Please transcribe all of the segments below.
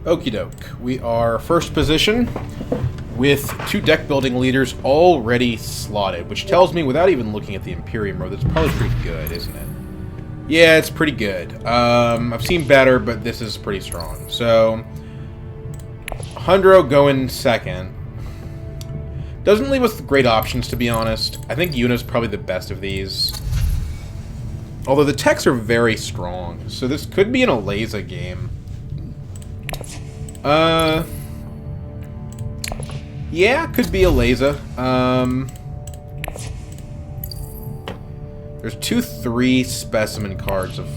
Okie doke. We are first position with 2 deck building leaders already slotted, which tells me, without even looking at the Imperium row, that's probably pretty good, isn't it? Yeah, it's pretty good. I've seen better, but this is pretty strong. So, Hundro going second. Doesn't leave us great options, to be honest. I think Yuna's probably the best of these. Although the techs are very strong, so this could be an Aleza game. Yeah, could be Aleza. There's 2-3 specimen cards of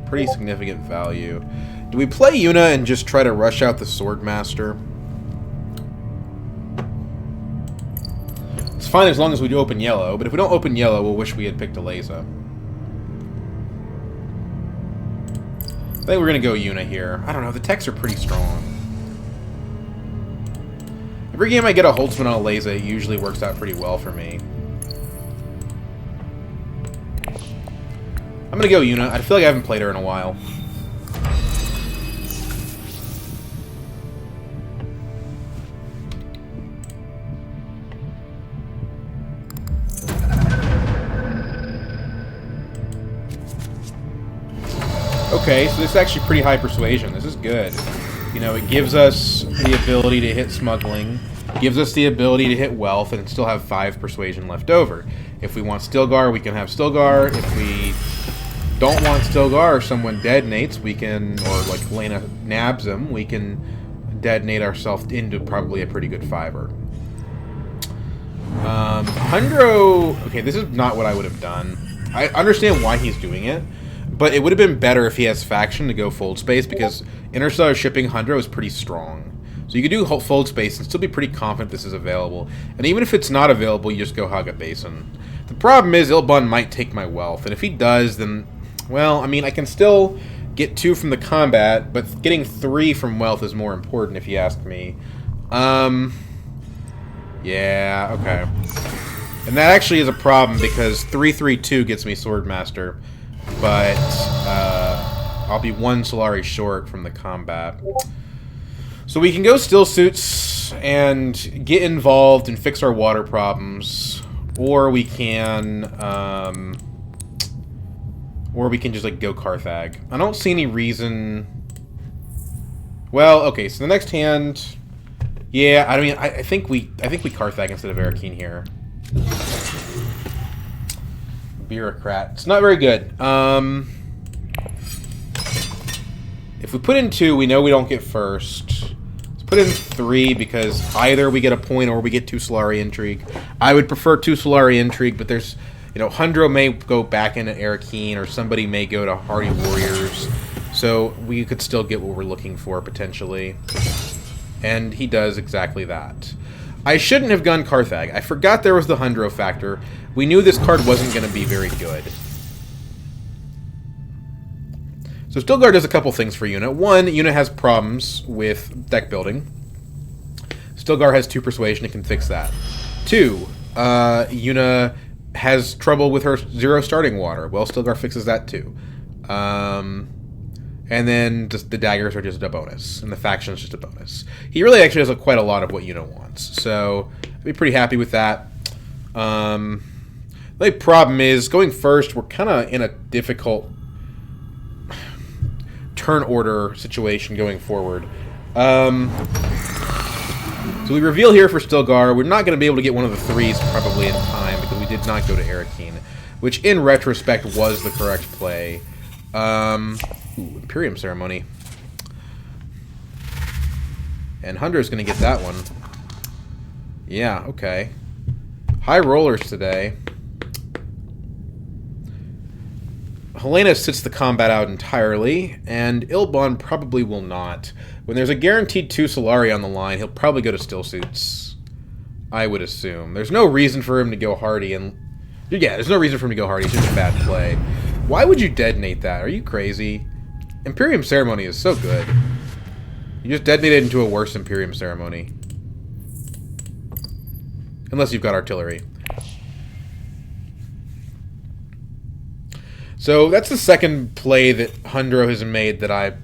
pretty significant value. Do we play Yuna and just try to rush out the swordmaster? It's fine as long as we do open yellow, but if we don't open yellow, we'll wish we had picked Aleza. I think we're gonna go Yuna here. I don't know, the techs are pretty strong. Every game I get a Holtzman on Aleza, it usually works out pretty well for me. I'm gonna go Yuna. I feel like I haven't played her in a while. Okay, so this is actually pretty high persuasion. This is good. You know, it gives us the ability to hit smuggling, gives us the ability to hit wealth, and still have 5 persuasion left over. If we want Stilgar, we can have Stilgar. If we don't want Stilgar, or someone detonates, we can, or like Lena nabs him, we can detonate ourselves into probably a pretty good 5er. Hundro, okay, this is not what I would have done. I understand why he's doing it, but it would have been better if he has faction to go fold space, because Interstellar shipping Hundro is pretty strong. So you could do fold space and still be pretty confident this is available. And even if it's not available, you just go Haga Basin. The problem is Ilbun might take my wealth, and if he does, then, well, I mean, I can still get 2 from the combat, but getting 3 from wealth is more important if you ask me. Yeah, okay. And that actually is a problem, because 3-3-2 gets me Swordmaster, but I'll be 1 Solari short from the combat. So we can go Still Suits and get involved and fix our water problems, or we can just like go Carthag. I don't see any reason. Well, okay, so the next hand, yeah, I mean, I think we Carthag instead of Arakeen here. Bureaucrat. It's not very good. If we put in 2, we know we don't get first. Let's put in 3 because either we get a point or we get 2 Solari Intrigue. I would prefer 2 Solari Intrigue, but there's, you know, Hundro may go back into Arakeen, or somebody may go to Hardy Warriors. So we could still get what we're looking for, potentially. And he does exactly that. I shouldn't have gone Carthag. I forgot there was the Hundro factor. We knew this card wasn't going to be very good. So Stilgar does a couple things for Yuna. 1, Yuna has problems with deck building. Stilgar has 2 persuasion, it can fix that. 2, Yuna has trouble with her 0 starting water. Well, Stilgar fixes that too. And then just the daggers are just a bonus, and the faction is just a bonus. He really actually has quite a lot of what Yuna wants, so I'd be pretty happy with that. The only problem is, going first, we're kind of in a difficult turn order situation going forward. So we reveal here for Stilgar. We're not going to be able to get one of the 3s probably in time, because we did not go to Arakeen, which in retrospect was the correct play. Ooh, Imperium Ceremony. And Hunter's going to get that one. Yeah, okay. High rollers today. Helena sits the combat out entirely, and Ilbon probably will not. When there's a guaranteed 2 Solari on the line, he'll probably go to Still Suits. I would assume. There's no reason for him to go Hardy, and... yeah, there's no reason for him to go Hardy. It's just a bad play. Why would you detonate that? Are you crazy? Imperium Ceremony is so good. You just detonate it into a worse Imperium Ceremony. Unless you've got artillery. So that's the second play that Hundro has made that I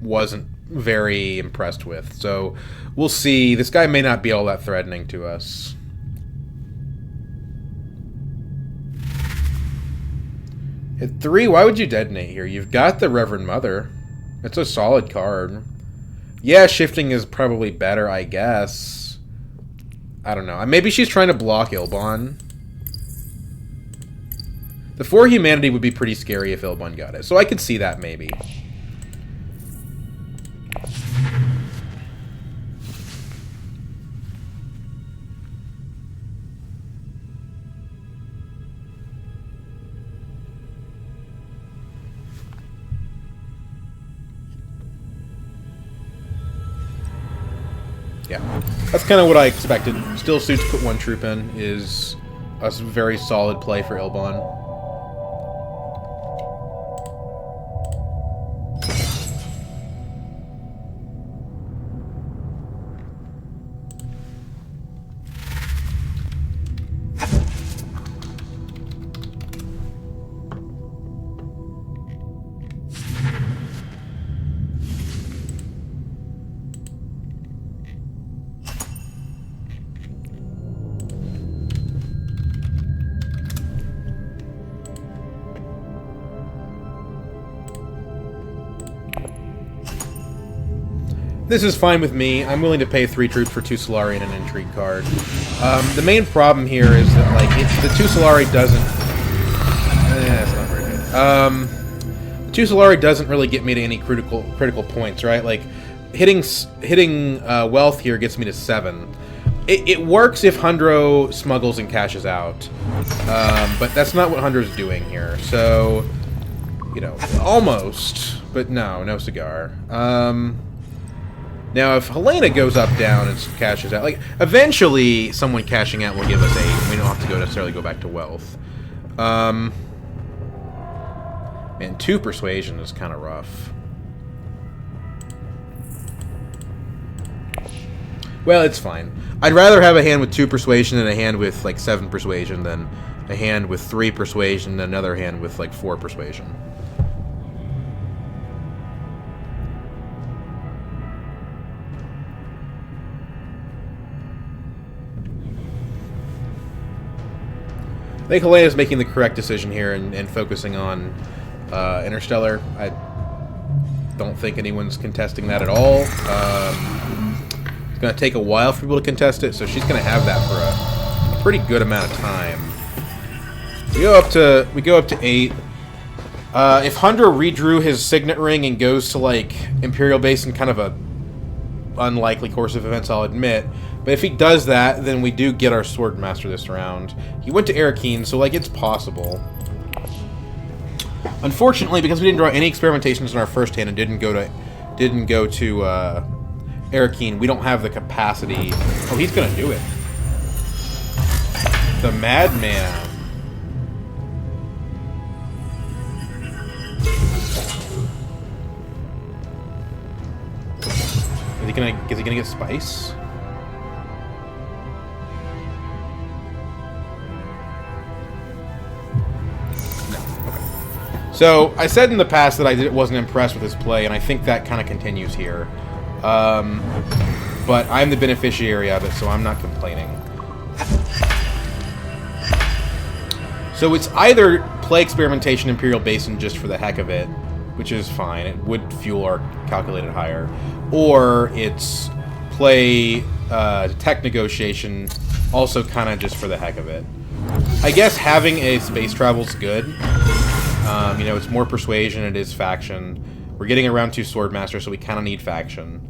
wasn't very impressed with. So we'll see. This guy may not be all that threatening to us. At 3, why would you detonate here? You've got the Reverend Mother. It's a solid card. Yeah, shifting is probably better, I guess. I don't know. Maybe she's trying to block Ilbon. The 4 humanity would be pretty scary if Ilbon got it. So I could see that, maybe. Yeah, that's kind of what I expected. Still suits put 1 troop in is a very solid play for Ilbon. This is fine with me. I'm willing to pay 3 troops for 2 Solari and an Intrigue card. The main problem here is that, like, the 2 Solari doesn't... that's not very good. The 2 Solari doesn't really get me to any critical points, right? Like, hitting wealth here gets me to 7. It works if Hundro smuggles and cashes out. But that's not what Hundro's doing here. So, you know, almost. But no cigar. Now, if Helena goes up, down, and cashes out, like, eventually someone cashing out will give us 8. We don't have to necessarily go back to wealth. Man, 2 persuasion is kind of rough. Well, it's fine. I'd rather have a hand with 2 persuasion and a hand with, like, 7 persuasion than a hand with 3 persuasion and another hand with, like, 4 persuasion. I think Helena's making the correct decision here and focusing on Interstellar. I don't think anyone's contesting that at all. It's going to take a while for people to contest it, so she's going to have that for a pretty good amount of time. We go up to 8. If Hundra redrew his signet ring and goes to, like, Imperial Base in kind of a unlikely course of events, I'll admit. But if he does that, then we do get our swordmaster this round. He went to Arakeen, so, like, it's possible. Unfortunately, because we didn't draw any experimentations in our first hand and didn't go to Arakeen, we don't have the capacity. Oh, he's gonna do it. The madman. Is he gonna get spice? No. Okay. So I said in the past that I wasn't impressed with his play, and I think that kind of continues here. But I'm the beneficiary of it, so I'm not complaining. So it's either play experimentation Imperial Basin just for the heck of it, which is fine. It would fuel our calculated higher. Or it's play tech negotiation, also kind of just for the heck of it. I guess having a space travel's good. You know, it's more persuasion, it is faction. We're getting around 2 swordmasters, so we kind of need faction.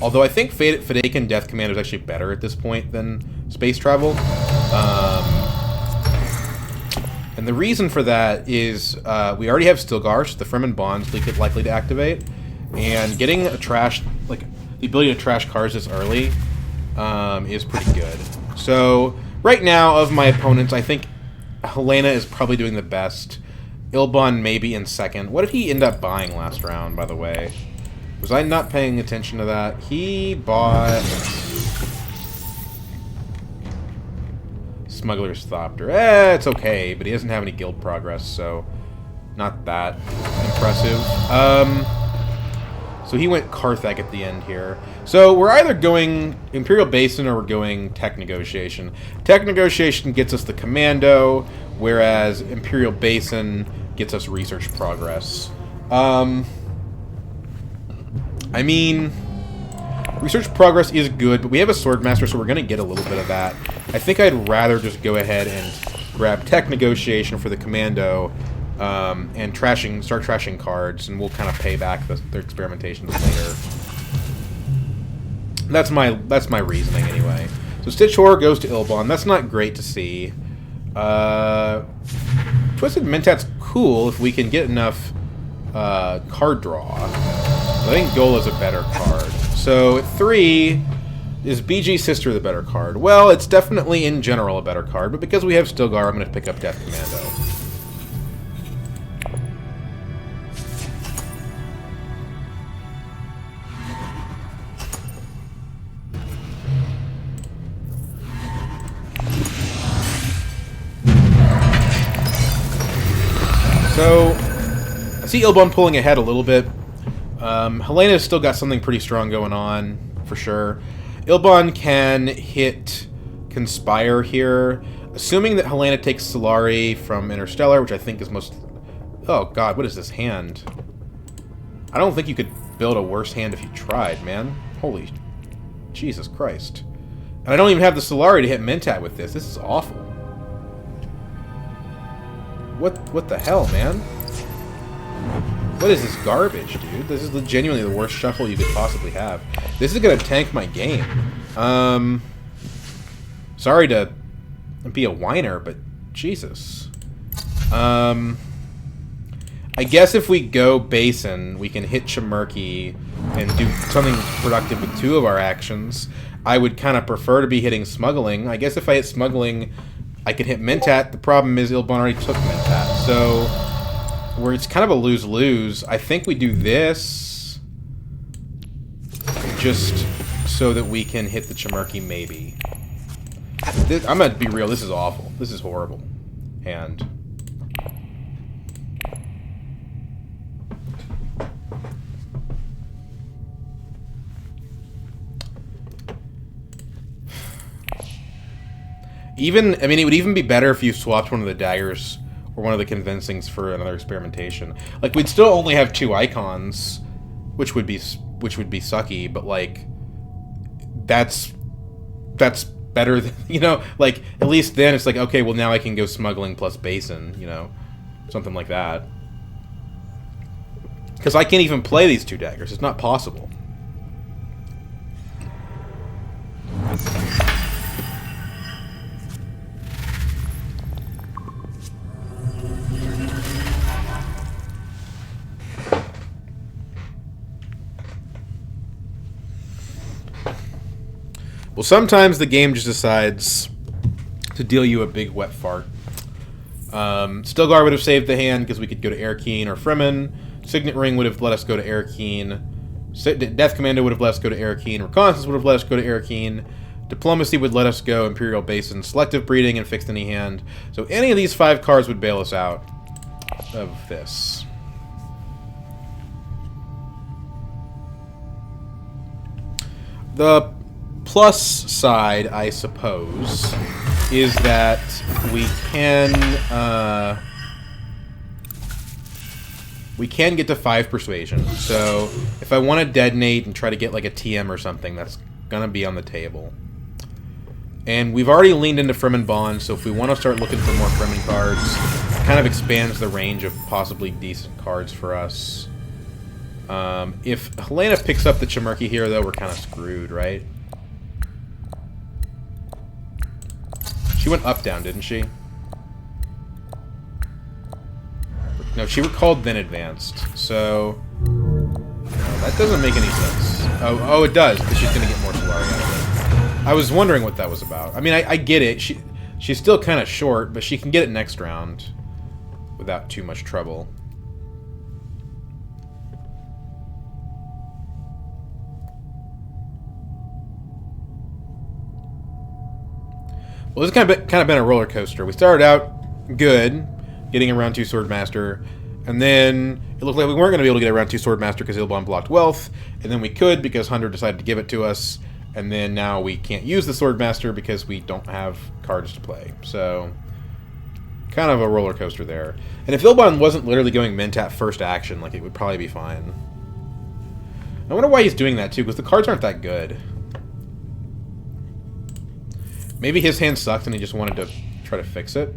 Although I think Fadakan Death Command is actually better at this point than space travel. And the reason for that is we already have Stilgar, so the Fremen Bonds likely to activate. And getting a trash, like, the ability to trash cards this early is pretty good. So, right now, of my opponents, I think Helena is probably doing the best. Ilbon maybe in second. What did he end up buying last round, by the way? Was I not paying attention to that? He bought Smuggler's Thopter. It's okay, but he doesn't have any guild progress, so not that impressive. So he went Carthag at the end here. So we're either going Imperial Basin or we're going Tech Negotiation. Tech Negotiation gets us the Commando, whereas Imperial Basin gets us Research Progress. I mean, Research Progress is good, but we have a Swordmaster, so we're going to get a little bit of that. I think I'd rather just go ahead and grab Tech Negotiation for the Commando, and start trashing cards, and we'll kind of pay back their experimentations later. That's my reasoning anyway. So Stitch Horror goes to Ilbon. That's not great to see. Twisted Mentat's cool if we can get enough card draw. I think Gola's a better card. So at 3, is BG Sister the better card? Well, it's definitely in general a better card, but because we have Stilgar, I'm going to pick up Death Commando. So, I see Ilbon pulling ahead a little bit. Helena's still got something pretty strong going on, for sure. Ilbon can hit Conspire here, assuming that Helena takes Solari from Interstellar, which I think is most... Oh god, what is this hand? I don't think you could build a worse hand if you tried, man. Holy Jesus Christ. And I don't even have the Solari to hit Mentat with this. This is awful. What the hell, man? What is this garbage, dude? This is genuinely the worst shuffle you could possibly have. This is gonna tank my game. Sorry to be a whiner, but Jesus. I guess if we go Basin, we can hit Chimerki and do something productive with 2 of our actions. I would kind of prefer to be hitting Smuggling. I guess if I hit Smuggling, I could hit Mentat. The problem is Ilbon already took Mentat. So, where it's kind of a lose-lose, I think we do this just so that we can hit the Chimerki, maybe. I'm going to be real, this is awful. This is horrible. And... I mean, it would even be better if you swapped one of the daggers or one of the convincings for another experimentation. Like, we'd still only have 2 icons, which would be sucky, but like, that's better than, you know, like, at least then it's like, okay, well now I can go Smuggling plus Basin, you know, something like that. Because I can't even play these 2 daggers. It's not possible. Well, sometimes the game just decides to deal you a big wet fart. Stilgar would have saved the hand because we could go to Airkeen or Fremen. Signet Ring would have let us go to Airkeen. Death Commando would have let us go to Airkeen. Reconnaissance would have let us go to Airkeen. Diplomacy would let us go Imperial Basin. Selective Breeding and Fixed Any Hand. So any of these 5 cards would bail us out of this. The plus side, I suppose, is that we can get to 5 persuasion. So if I want to detonate and try to get like a TM or something, that's gonna be on the table. And we've already leaned into Fremen Bond, so if we want to start looking for more Fremen cards, it kind of expands the range of possibly decent cards for us. If Helena picks up the Chimerki here, though, we're kind of screwed, right? She went up-down, didn't she? No, she recalled then advanced. So... no, that doesn't make any sense. Oh, it does, because she's going to get more Solari out of it. I was wondering what that was about. I mean, I get it. She's still kind of short, but she can get it next round without too much trouble. Well, this has kind of been a roller coaster. We started out good, getting around 2 Swordmaster, and then It looked like we weren't going to be able to get around 2 Swordmaster because Ilban blocked wealth, and then we could because Hunter decided to give it to us, and then now we can't use the Swordmaster because we don't have cards to play. So, kind of a roller coaster there. And if Ilban wasn't literally going Mentat first action, like, it would probably be fine. I wonder why he's doing that, too, because the cards aren't that good. Maybe his hand sucked and he just wanted to try to fix it.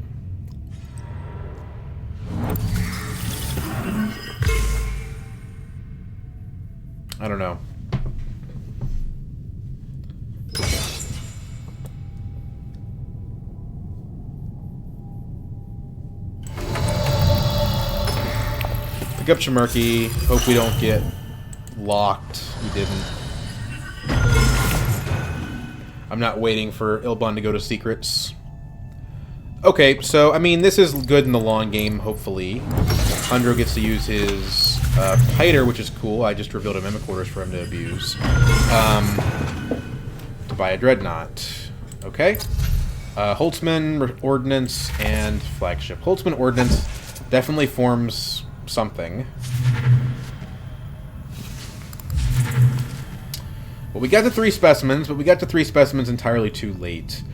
I don't know. Pick up Chimerky. Hope we don't get locked. We didn't. I'm not waiting for Ilban to go to secrets. Okay, so, I mean, this is good in the long game, hopefully. Hundro gets to use his Piter, which is cool. I just revealed a Mimic Quarters for him to abuse. To buy a Dreadnought. Okay. Holtzman, Ordnance, and Flagship. Holtzman Ordnance definitely forms something. Well, we got to 3 specimens, but we got to 3 specimens entirely too late.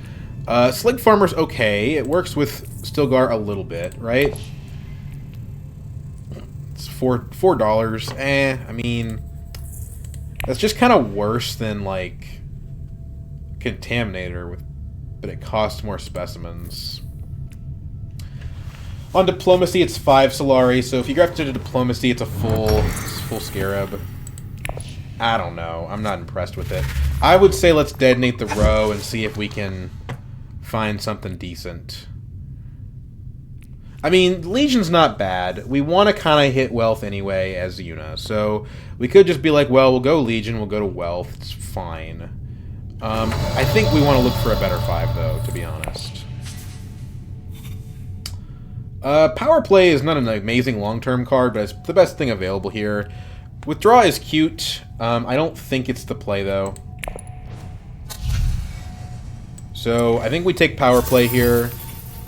Slig Farmer's okay. It works with Stilgar a little bit, right? It's $4. I mean, that's just kind of worse than, like, Contaminator, but it costs more specimens. On Diplomacy, it's 5 Solari, so if you graft it to Diplomacy, it's a full Scarab. I don't know. I'm not impressed with it. I would say let's detonate the row and see if we can find something decent. I mean, Legion's not bad. We want to kind of hit wealth anyway as Yuna, so we could just be like, well, we'll go Legion, we'll go to wealth. It's fine. I think we want to look for a better 5, though, to be honest. Power Play is not an amazing long-term card, but it's the best thing available here. Withdraw is cute. I don't think it's the play, though. So, I think we take Power Play here,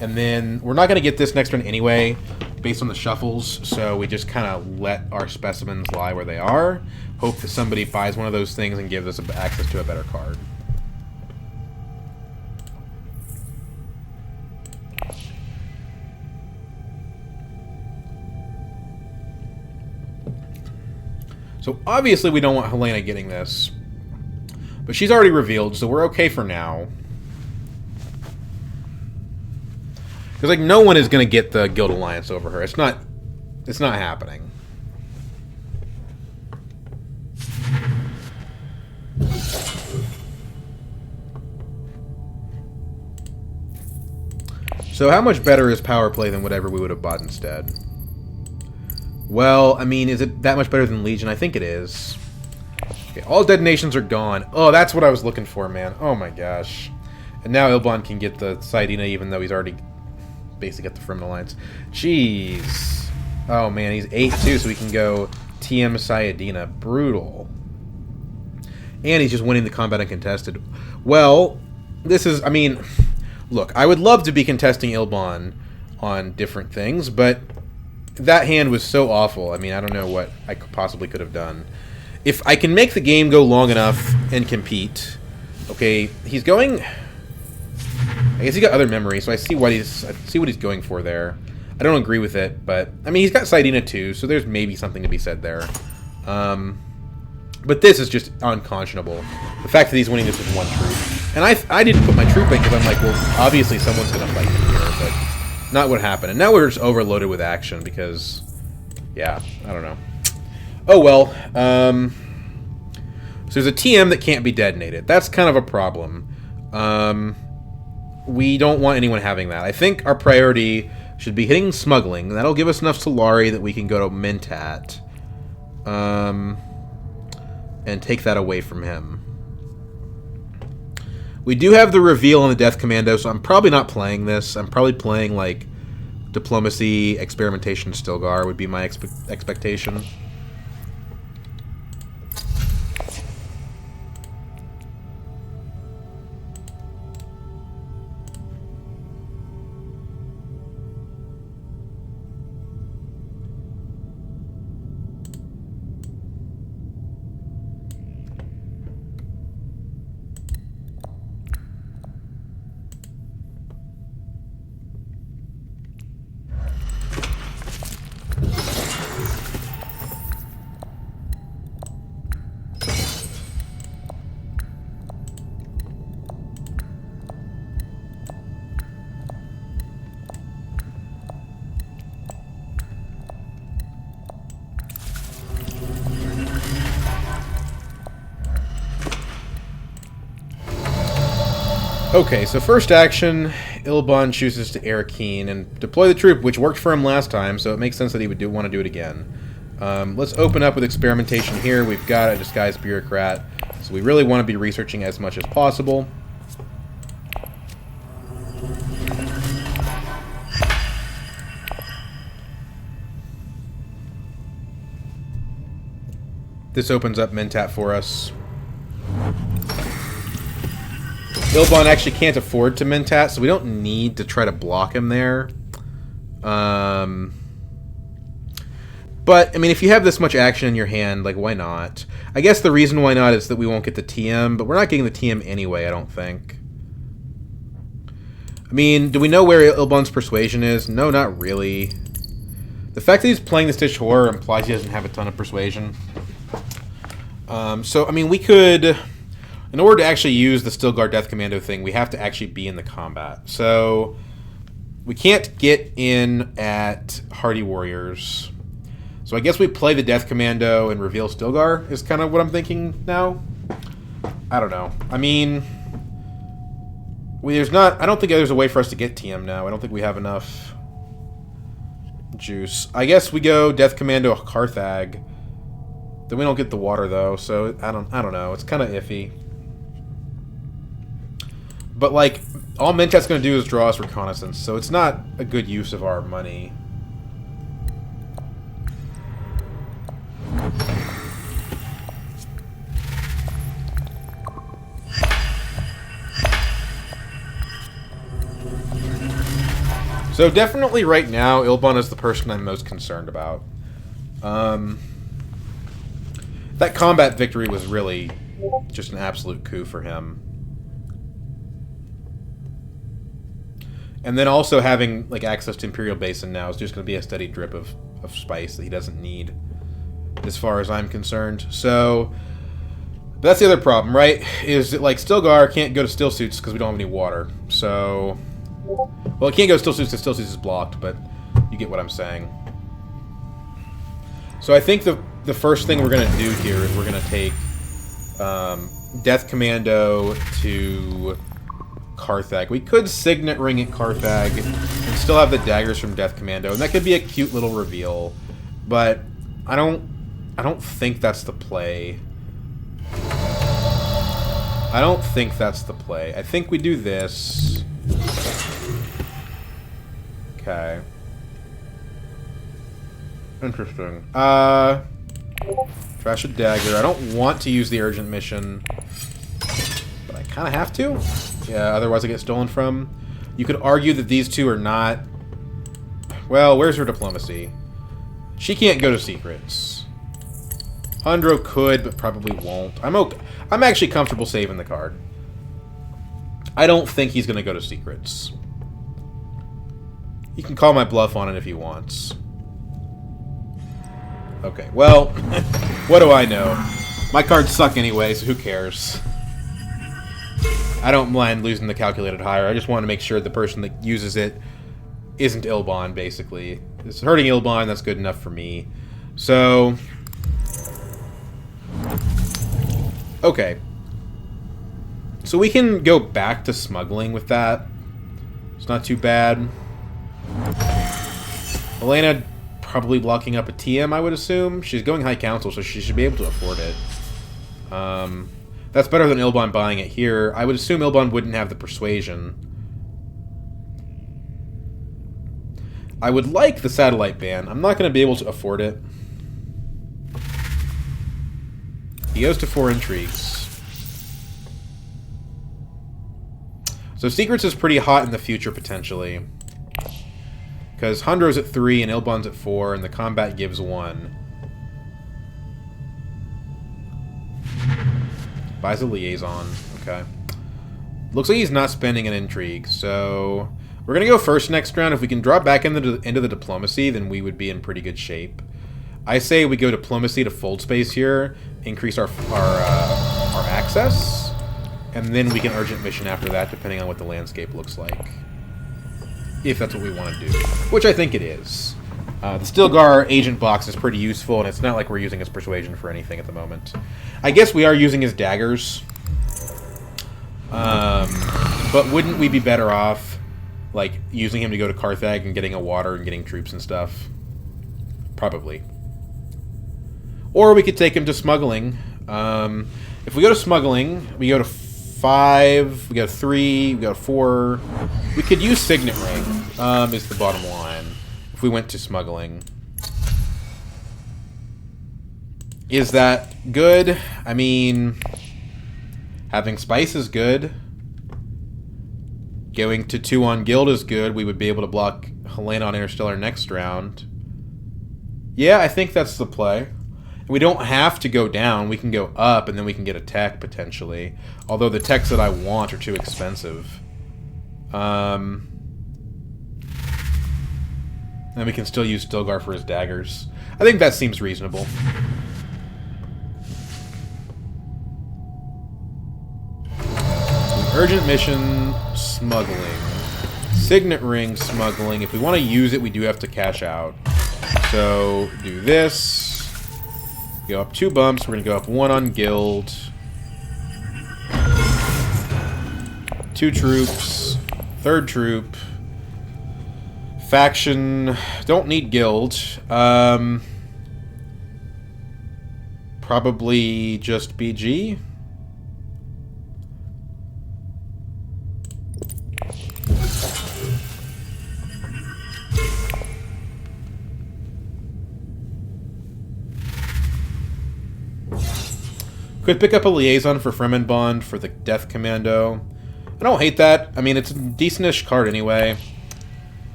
and then we're not going to get this next one anyway, based on the shuffles, so we just kind of let our specimens lie where they are, hope that somebody buys one of those things and gives us access to a better card. So obviously we don't want Helena getting this. But she's already revealed, so we're okay for now. Because, like, no one is going to get the Guild Alliance over her. It's not happening. So how much better is Power Play than whatever we would have bought instead? Well, I mean, is it that much better than Legion? I think it is. Okay, all detonations are gone. Oh, that's what I was looking for, man. Oh my gosh. And now Ilban can get the Saidina, even though he's already basically got the Fremen Alliance. Jeez. Oh man, he's 8 too, so we can go TM Saidina. Brutal. And he's just winning the combat uncontested. Well, this is, I mean, look, I would love to be contesting Ilban on different things, but that hand was so awful. I mean, I don't know what I possibly could have done. If I can make the game go long enough and compete, okay, he's going. I guess he got other memory, so I see what he's going for there. I don't agree with it, but I mean, he's got Saidina too, so there's maybe something to be said there. But this is just unconscionable. The fact that he's winning this with 1 troop, and I didn't put my troop in because I'm like, well, obviously someone's gonna fight me here, but not what happened. And now we're just overloaded with action because, yeah, I don't know. Oh well. So there's a TM that can't be detonated. That's kind of a problem. We don't want anyone having that. I think our priority should be hitting smuggling. That'll give us enough Solari that we can go to Mentat. And take that away from him. We do have the reveal on the Death Commando, so I'm probably not playing this. I'm probably playing, like, Diplomacy, Experimentation, Stilgar would be my expectation. Okay, so first action, Ilbon chooses to air Keen and deploy the troop, which worked for him last time, so it makes sense that he would want to do it again. Let's open up with experimentation here. We've got a disguised bureaucrat, so we really want to be researching as much as possible. This opens up Mentat for us. Ilbon actually can't afford to Mentat, so we don't need to try to block him there. But, I mean, if you have this much action in your hand, like, why not? I guess the reason why not is that we won't get the TM, but we're not getting the TM anyway, I don't think. I mean, do we know where Ilbon's persuasion is? No, not really. The fact that he's playing the Stitch Horror implies he doesn't have a ton of persuasion. So, I mean, we could... In order to actually use the Stilgar Death Commando thing, we have to actually be in the combat. So, we can't get in at Hardy Warriors. So I guess we play the Death Commando and reveal Stilgar, is kind of what I'm thinking now. I don't know. I mean... I don't think there's a way for us to get TM now. I don't think we have enough juice. I guess we go Death Commando Carthag. Then we don't get the water, though, so I don't know. It's kind of iffy. But, like, all Mentat's going to do is draw us reconnaissance, so it's not a good use of our money. So definitely right now, Ilbon is the person I'm most concerned about. That combat victory was really just an absolute coup for him. And then also having like access to Imperial Basin now is just going to be a steady drip of spice that he doesn't need, as far as I'm concerned. So that's the other problem, right? Is that like Stilgar can't go to Still Suits because we don't have any water. So, well, it can't go to Still Suits because Still Suits is blocked, but you get what I'm saying. So I think the first thing we're going to do here is we're going to take Death Commando to Carthag. We could Signet Ring at Carthag and still have the daggers from Death Commando, and that could be a cute little reveal, but I don't think that's the play. I don't think that's the play. I think we do this. Okay. Interesting. Trash a dagger. I don't want to use the urgent mission, but I kind of have to. Yeah, otherwise I get stolen from. You could argue that these two are not... Well, where's her diplomacy? She can't go to secrets. Hundro could, but probably won't. I'm actually comfortable saving the card. I don't think he's going to go to secrets. He can call my bluff on it if he wants. Okay, well, what do I know? My cards suck anyway, so who cares? I don't mind losing the calculated higher. I just want to make sure the person that uses it isn't Ilbon, basically. If it's hurting Ilbon, that's good enough for me. So... Okay. So we can go back to smuggling with that. It's not too bad. Elena probably blocking up a TM, I would assume. She's going High Council, so she should be able to afford it. That's better than Ilbon buying it here. I would assume Ilbon wouldn't have the persuasion. I would like the satellite ban. I'm not going to be able to afford it. He goes to 4 intrigues. So Secrets is pretty hot in the future, potentially. Because Hundro's at 3 and Ilbon's at 4, and the combat gives 1. Buys a liaison. Okay. Looks like he's not spending an intrigue, so... We're going to go first next round. If we can drop back into the diplomacy, then we would be in pretty good shape. I say we go diplomacy to fold space here, increase our access, and then we can urgent mission after that, depending on what the landscape looks like. If that's what we want to do. Which I think it is. The Stilgar agent box is pretty useful, and it's not like we're using his persuasion for anything at the moment. I guess we are using his daggers. But wouldn't we be better off, like, using him to go to Carthage and getting a water and getting troops and stuff? Probably. Or we could take him to smuggling. If we go to smuggling, we go to 5, we go to 3, we go to 4. We could use Signet Ring, is the bottom line, if we went to smuggling. Is that good? I mean, having Spice is good. Going to 2 on Guild is good. We would be able to block Helena on Interstellar next round. Yeah, I think that's the play. We don't have to go down. We can go up, and then we can get a tech, potentially. Although the techs that I want are too expensive. And we can still use Stilgar for his daggers. I think that seems reasonable. Urgent mission, smuggling. Signet ring, smuggling. If we want to use it, we do have to cash out. So, do this. Go up 2 bumps. We're going to go up 1 on guild. 2 troops. 3rd troop. Faction. Don't need guild. Probably just BG. Could pick up a liaison for Fremenbond for the Death Commando. I don't hate that. I mean, it's a decentish card anyway.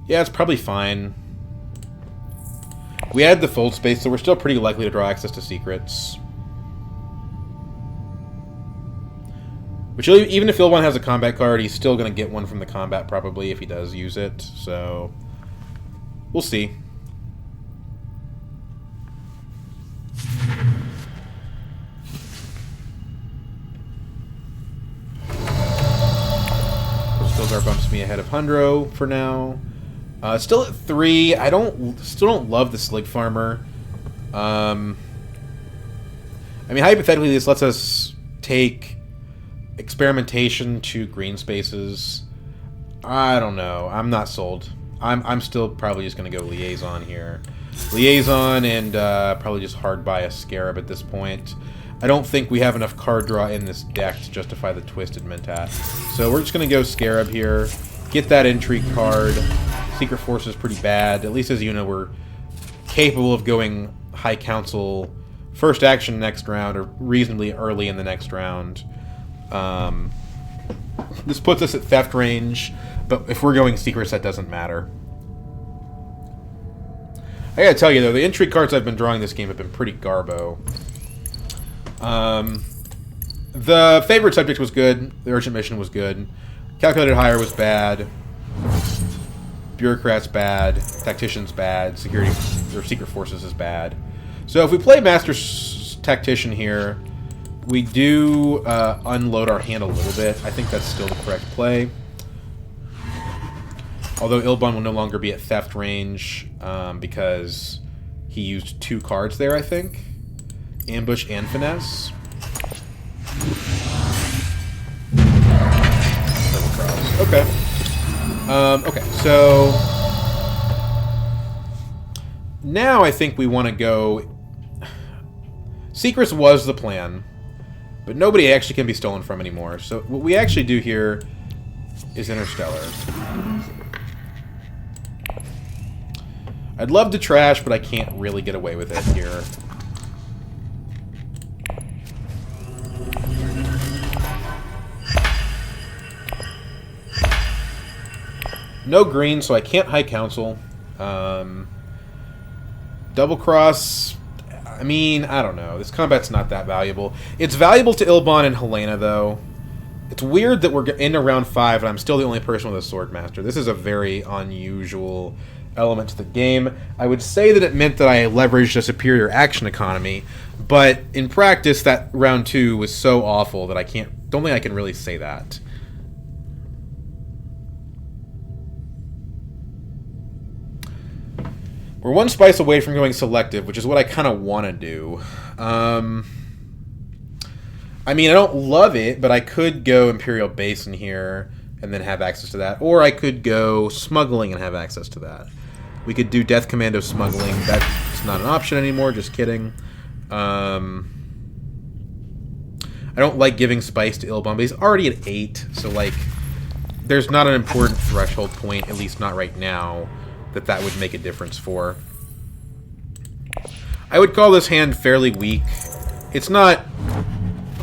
Yeah, it's probably fine. We add the fold space, so we're still pretty likely to draw access to secrets. Which, even if Ilbon has a combat card, he's still going to get one from the combat probably if he does use it. So, we'll see. Stilgar bumps me ahead of Hundro for now. Still at 3. I still don't love the Slig Farmer. I mean, hypothetically, this lets us take experimentation to green spaces. I don't know. I'm not sold. I'm still probably just going to go liaison here. Liaison and probably just hard buy a Scarab at this point. I don't think we have enough card draw in this deck to justify the Twisted Mentat. So we're just going to go Scarab here. Get that Intrigue card. Secret Force is pretty bad. At least as Yuna, we're capable of going High Council first action next round, or reasonably early in the next round. This puts us at theft range, but if we're going secrets, that doesn't matter. I gotta tell you, though, the Intrigue cards I've been drawing this game have been pretty garbo. The favorite subject was good. The urgent mission was good. Calculated hire was bad. Bureaucrats bad. Tacticians bad. Security or secret forces is bad. So if we play Master Tactician here, we do unload our hand a little bit. I think that's still the correct play. Although Ilbon will no longer be at theft range because he used 2 cards there, I think. Ambush and Finesse. Okay. Okay, so now I think we want to go... Secrets was the plan, but nobody actually can be stolen from anymore. So what we actually do here is Interstellar. I'd love to trash, but I can't really get away with it here. No green, so I can't High Council. Double Cross, I mean, I don't know. This combat's not that valuable. It's valuable to Ilbon and Helena, though. It's weird that we're in round 5 and I'm still the only person with a Swordmaster. This is a very unusual element to the game. I would say that it meant that I leveraged a superior action economy, but in practice, that round 2 was so awful that I don't think I can really say that. We're 1 spice away from going selective, which is what I kind of want to do. I I mean, I don't love it, but I could go Imperial Base in here and then have access to that. Or I could go Smuggling and have access to that. We could do Death Commando Smuggling. That's not an option anymore, just kidding. I don't like giving Spice to Ilbon, but he's already at 8, so, like, there's not an important threshold point, at least not right now, that would make a difference for. I would call this hand fairly weak. It's not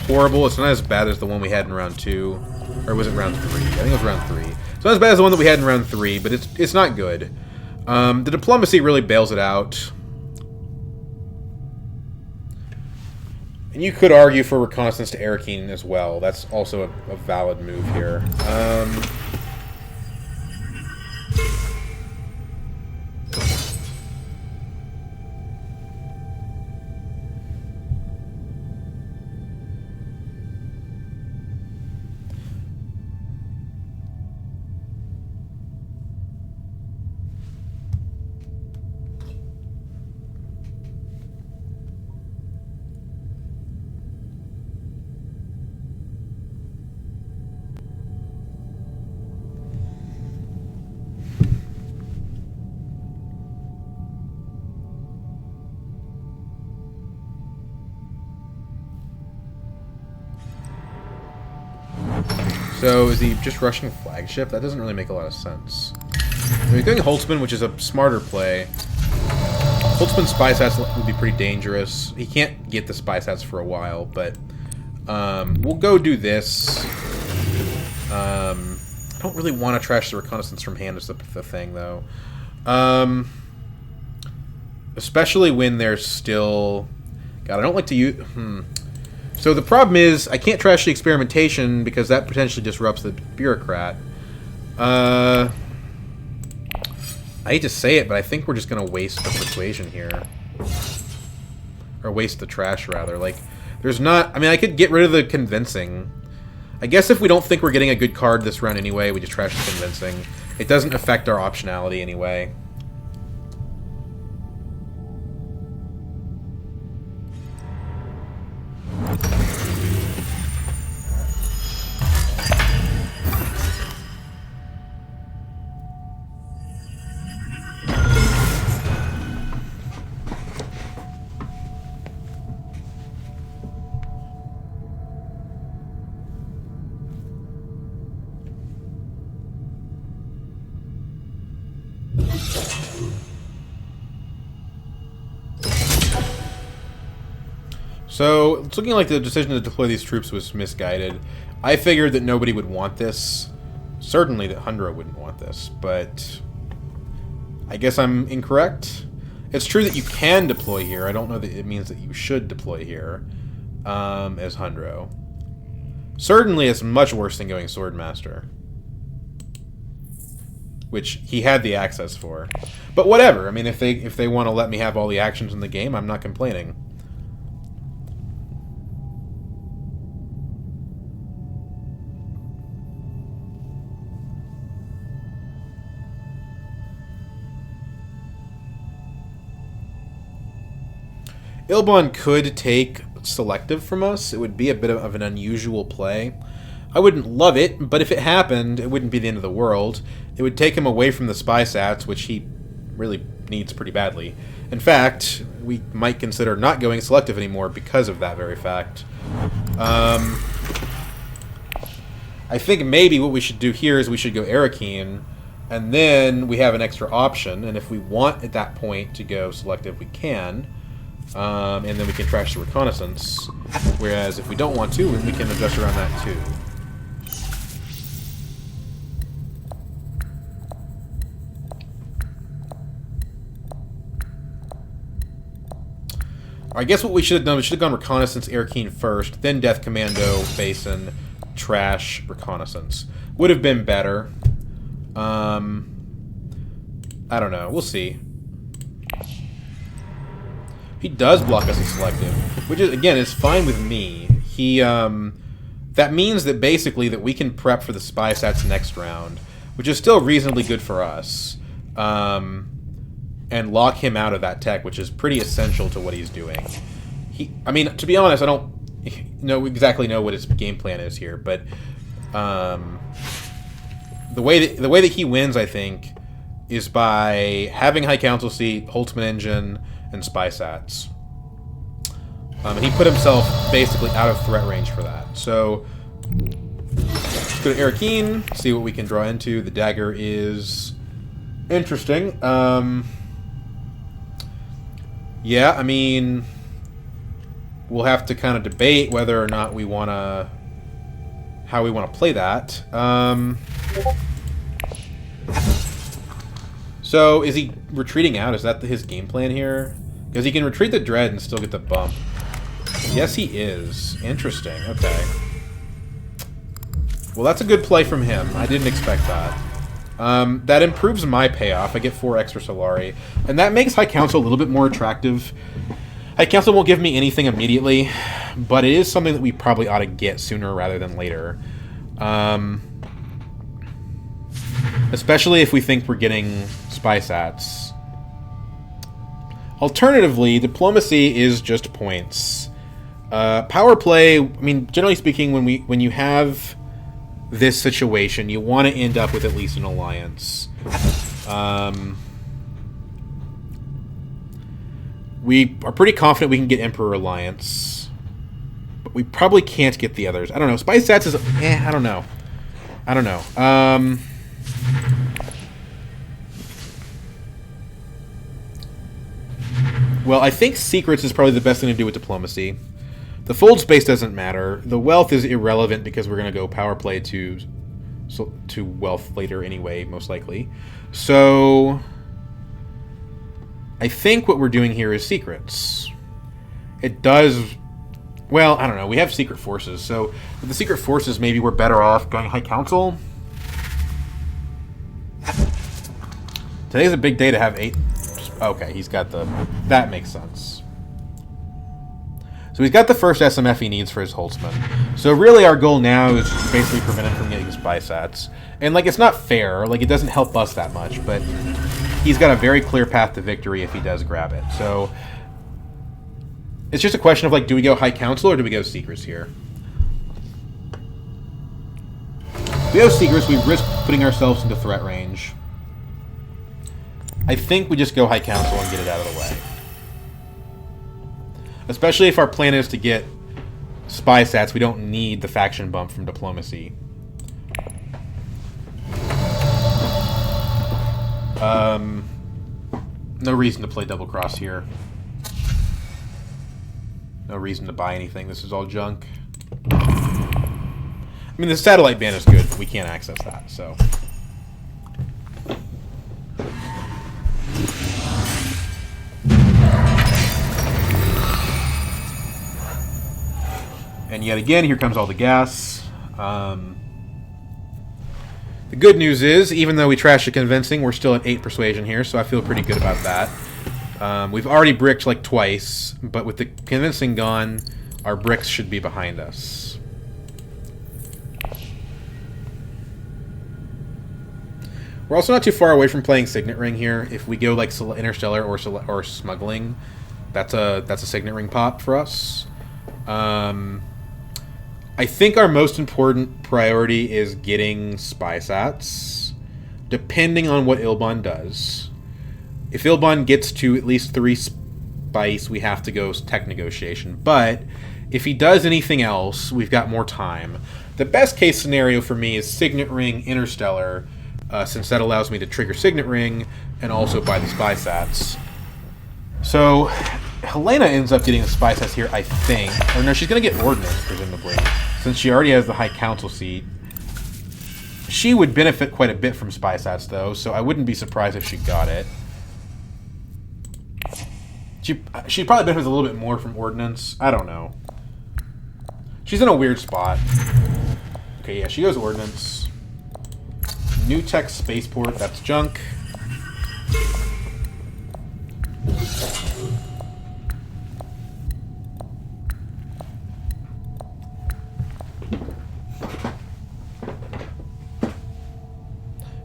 horrible. It's not as bad as the one we had in round 2. Or was it round 3? I think it was round 3. It's not as bad as the one that we had in round 3, but it's not good. The Diplomacy really bails it out. And you could argue for Reconnaissance to Arakeen as well. That's also a valid move here. So, is he just rushing Flagship? That doesn't really make a lot of sense. He's going Holtzman, which is a smarter play. Holtzman's Spy Sats would be pretty dangerous. He can't get the Spy Sats for a while, but we'll go do this. I don't really want to trash the Reconnaissance from hand is the thing, though. Especially when there's still... God, I don't like to use... So the problem is, I can't trash the Experimentation because that potentially disrupts the Bureaucrat. I hate to say it, but I think we're just going to waste the Persuasion here. Or waste the trash, rather. Like, there's not... I mean, I could get rid of the Convincing. I guess if we don't think we're getting a good card this round anyway, we just trash the Convincing. It doesn't affect our optionality anyway. So, it's looking like the decision to deploy these troops was misguided. I figured that nobody would want this. Certainly that Hundra wouldn't want this, but I guess I'm incorrect. It's true that you can deploy here. I don't know that it means that you should deploy here as Hundra. Certainly it's much worse than going Swordmaster, which he had the access for. But whatever. I mean, if they want to let me have all the actions in the game, I'm not complaining. Ilbon could take Selective from us. It would be a bit of an unusual play. I wouldn't love it, but if it happened, it wouldn't be the end of the world. It would take him away from the Spy Sats, which he really needs pretty badly. In fact, we might consider not going Selective anymore because of that very fact. I think maybe what we should do here is we should go Arakeen, and then we have an extra option, and if we want at that point to go Selective, we can. And then we can trash the Reconnaissance. Whereas if we don't want to, we can adjust around that too. I guess what we should have done, we should have gone Reconnaissance, Arakeen first, then Death Commando, Basin, trash, Reconnaissance. Would have been better. I don't know. We'll see. He does block us in Selective, which is, again, is fine with me. He, that means that basically that we can prep for the Spy Sats next round, which is still reasonably good for us, and lock him out of that tech, which is pretty essential to what he's doing. I mean, to be honest, exactly know what his game plan is here, but the way that he wins, I think, is by having High Council seat, Holtzman engine, and spy sats. And he put himself basically out of threat range for that. So let's go to Arakeen, see what we can draw into. The dagger is interesting. Yeah, I mean, we'll have to kind of debate whether or not we want to, how we want to play that. So is he retreating out? Is that his game plan here? Because he can retreat the Dread and still get the bump. Yes, he is. Interesting. Okay. Well, that's a good play from him. I didn't expect that. That improves my payoff. I get 4 extra Solari. And that makes High Council a little bit more attractive. High Council won't give me anything immediately, but it is something that we probably ought to get sooner rather than later. Especially if we think we're getting spy sats. Alternatively, diplomacy is just points. Power play, I mean, generally speaking, when you have this situation, you want to end up with at least an alliance. We are pretty confident we can get Emperor Alliance, but we probably can't get the others. I don't know. Spy stats is... I don't know. I don't know. Well, I think secrets is probably the best thing to do with diplomacy. The fold space doesn't matter. The wealth is irrelevant because we're going to go power play to wealth later anyway, most likely. So I think what we're doing here is secrets. It does... Well, I don't know. We have secret forces, so with the secret forces, maybe we're better off going High Council. Today's a big day to have 8... Okay, he's got the... That makes sense. So he's got the first SMF he needs for his Holtzman. So really our goal now is basically prevent him from getting spy sats. And, like, it's not fair. Like, it doesn't help us that much, but he's got a very clear path to victory if he does grab it. So it's just a question of, like, do we go High Council or do we go Secrets here? If we go Secrets, we risk putting ourselves into threat range. I think we just go High Council and get it out of the way. Especially if our plan is to get spy sats, we don't need the faction bump from diplomacy. No reason to play double cross here. No reason to buy anything. This is all junk. I mean, the satellite band is good, but we can't access that, so... And yet again, here comes all the gas. The good news is, even though we trashed the convincing, we're still at 8 persuasion here, so I feel pretty good about that. We've already bricked like twice, but with the convincing gone, our bricks should be behind us. We're also not too far away from playing Signet Ring here. If we go like Interstellar or Smuggling, that's a Signet Ring pop for us. I think our most important priority is getting spy sats, depending on what Ilban does. If Ilban gets to at least 3 spice, we have to go tech negotiation. But if he does anything else, we've got more time. The best case scenario for me is Signet Ring, Interstellar, since that allows me to trigger Signet Ring and also buy the spy sats. So Helena ends up getting the spy sats here, I think. Or no, she's going to get Ordnance, presumably. Since she already has the High Council seat. She would benefit quite a bit from spy sats, though, so I wouldn't be surprised if she got it. She'd probably benefit a little bit more from Ordnance. I don't know. She's in a weird spot. Okay, yeah, she goes Ordnance. New Tech Spaceport, that's junk.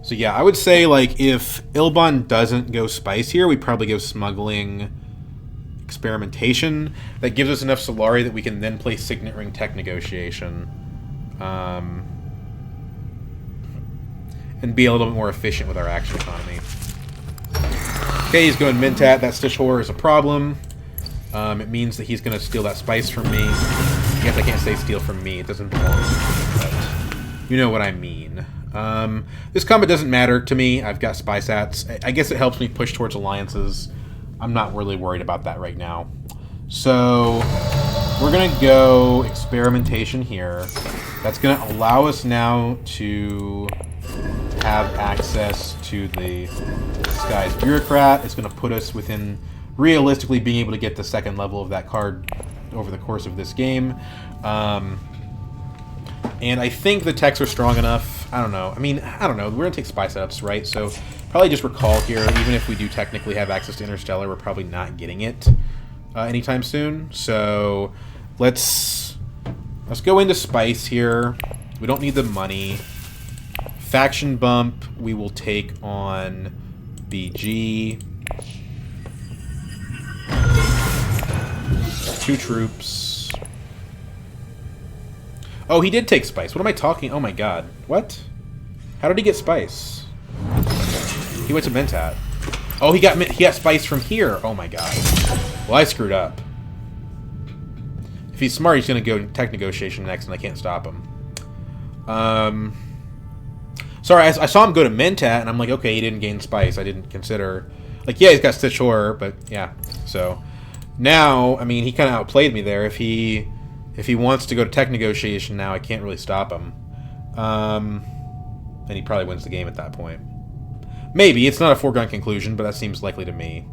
So yeah, I would say, like, if Ilban doesn't go Spice here, we probably go Smuggling, experimentation that gives us enough Solari that we can then play Signet Ring Tech Negotiation. And be a little bit more efficient with our action economy. Okay, he's going Mentat. That Stitch Horror is a problem. It means that he's going to steal that spice from me. I guess I can't say steal from me. It doesn't belong to me, but you know what I mean. This combat doesn't matter to me. I've got spy sats. I guess it helps me push towards alliances. I'm not really worried about that right now. So we're going to go experimentation here. That's going to allow us now to have access to the Sky's Bureaucrat. It's going to put us within, realistically, being able to get the second level of that card over the course of this game. And I think the techs are strong enough. I don't know. I mean, I don't know. We're going to take spy setups, right? So probably just recall here, even if we do technically have access to Interstellar, we're probably not getting it anytime soon. So let's go into spice here. We don't need the money. Faction bump, we will take on BG. 2 troops. Oh, he did take spice. What am I talking? Oh my god. What? How did he get spice? He went to Mentat. Oh, he got spice from here. Oh my god. Well, I screwed up. If he's smart, he's going to go tech negotiation next, and I can't stop him. Sorry, I saw him go to Mentat, and I'm like, okay, he didn't gain spice. I didn't consider... Like, yeah, he's got Stitch Horror, but yeah. So, now, I mean, he kind of outplayed me there. If he wants to go to tech negotiation now, I can't really stop him. And he probably wins the game at that point. Maybe. It's not a foregone conclusion, but that seems likely to me.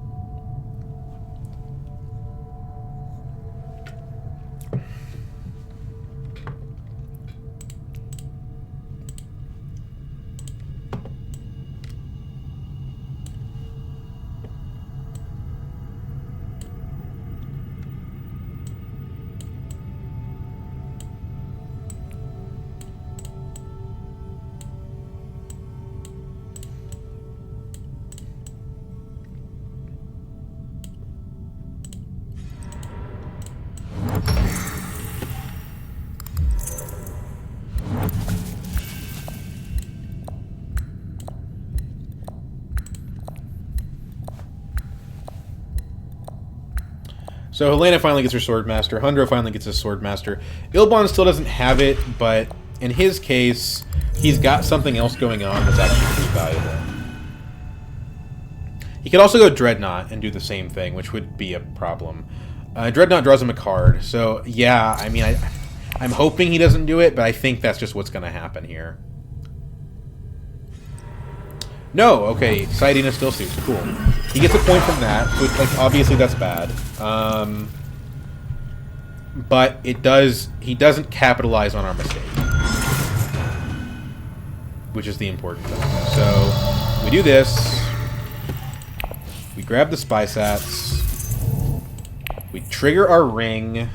So Helena finally gets her Swordmaster. Hundra finally gets his Swordmaster. Ilbon still doesn't have it, but in his case, he's got something else going on that's actually pretty valuable. He could also go Dreadnought and do the same thing, which would be a problem. Dreadnought draws him a card, so yeah, I mean, I'm hoping he doesn't do it, but I think that's just what's going to happen here. No, okay, Sidina still suits. Cool. He gets a point from that, which, like, obviously that's bad. But it does... He doesn't capitalize on our mistake. Which is the important thing. So, we do this. We grab the spy sats. We trigger our ring.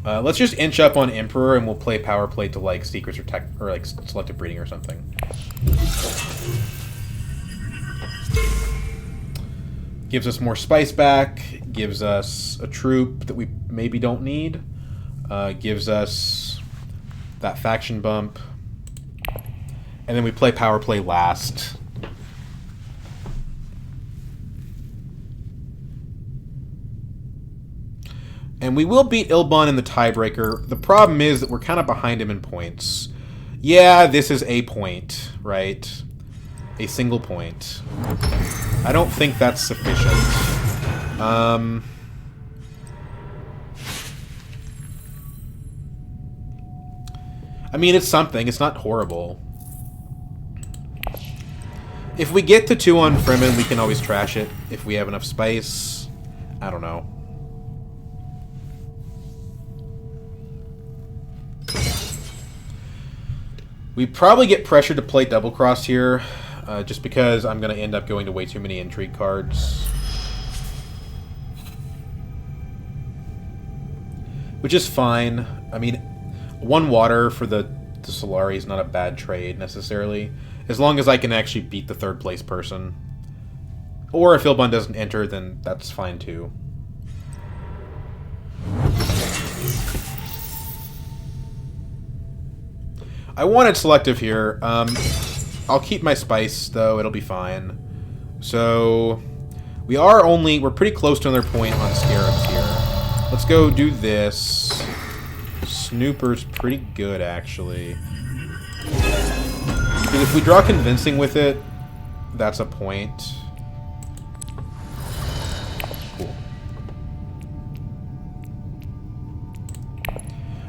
Let's just inch up on Emperor, and we'll play power play to, like, secrets or tech... Or, like, selective breeding or something. Gives us more spice back, gives us a troop that we maybe don't need, gives us that faction bump, and then we play power play last. And we will beat Ilbon in the tiebreaker. The problem is that we're kind of behind him in points. Yeah, this is a point, right? A single point. I don't think that's sufficient. I mean, it's something. It's not horrible. If we get to 2 on Fremen, we can always trash it if we have enough spice. I don't know. We probably get pressured to play double cross here. Just because I'm going to end up going to way too many intrigue cards. Which is fine. I mean, 1 water for the Solari is not a bad trade, necessarily. As long as I can actually beat the 3rd place person. Or if Ilbon doesn't enter, then that's fine too. I wanted selective here. I'll keep my spice, though. It'll be fine. So, we're pretty close to another point on scarabs here. Let's go do this. Snooper's pretty good, actually. Because if we draw convincing with it, that's a point. Cool.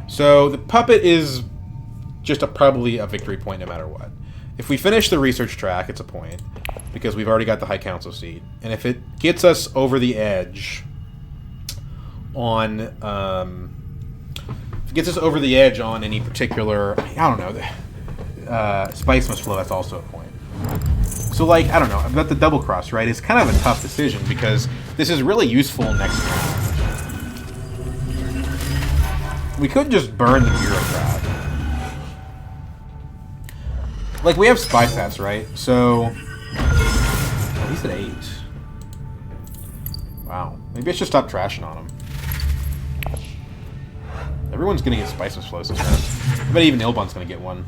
So, the puppet is just probably a victory point no matter what. If we finish the research track, it's a point, because we've already got the High Council seat. And if it gets us over the edge on, if it gets us over the edge on any particular, I don't know, spice must flow, that's also a point. So, like, I don't know, about the double cross, right? It's kind of a tough decision, because this is really useful next round. We could just burn the bureaucrat. Like, we have spy stats, right? So, he's at 8. Wow. Maybe I should stop trashing on him. Everyone's gonna get spice explosives, man. I bet even Ilbon's gonna get one.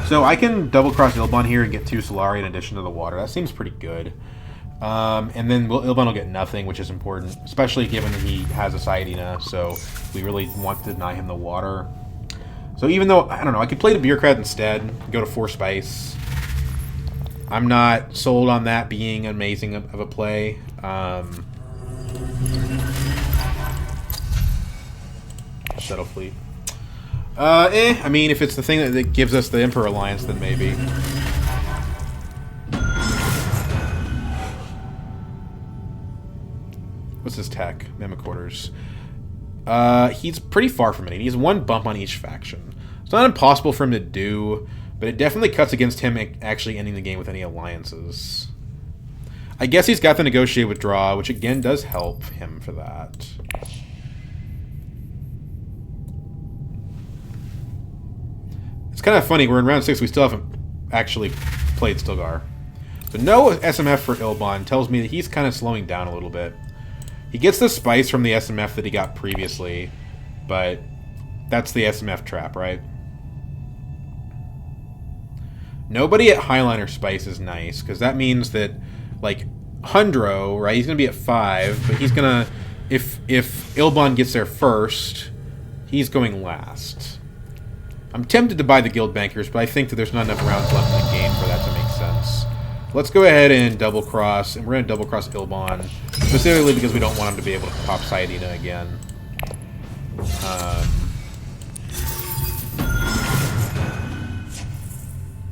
So I can double-cross Ilbon here and get 2 Solari in addition to the water. That seems pretty good. And then Ilbon will get nothing, which is important, especially given that he has a Saiyadina, so we really want to deny him the water. So even though, I don't know, I could play the bureaucrat instead, go to 4 spice. I'm not sold on that being amazing of a play. Shuttle fleet. I mean, if it's the thing that gives us the Emperor Alliance, then maybe. What's his tech? Mimicorders. He's pretty far from it. He needs 1 bump on each faction. It's not impossible for him to do, but it definitely cuts against him actually ending the game with any alliances. I guess he's got the negotiate withdraw, which again does help him for that. It's kind of funny, we're in round 6, we still haven't actually played Stilgar. So no SMF for Ilbon tells me that he's kind of slowing down a little bit. He gets the spice from the SMF that he got previously, but that's the SMF trap, right? Nobody at Highliner spice is nice, because that means that, like, Hundro, right, he's going to be at 5, but he's going to, if Ilbon gets there first, he's going last. I'm tempted to buy the Guild Bankers, but I think that there's not enough rounds left in the game for that to make sense. Let's go ahead and double cross, and we're going to double cross Ilbon, specifically because we don't want him to be able to pop Saiyadina again.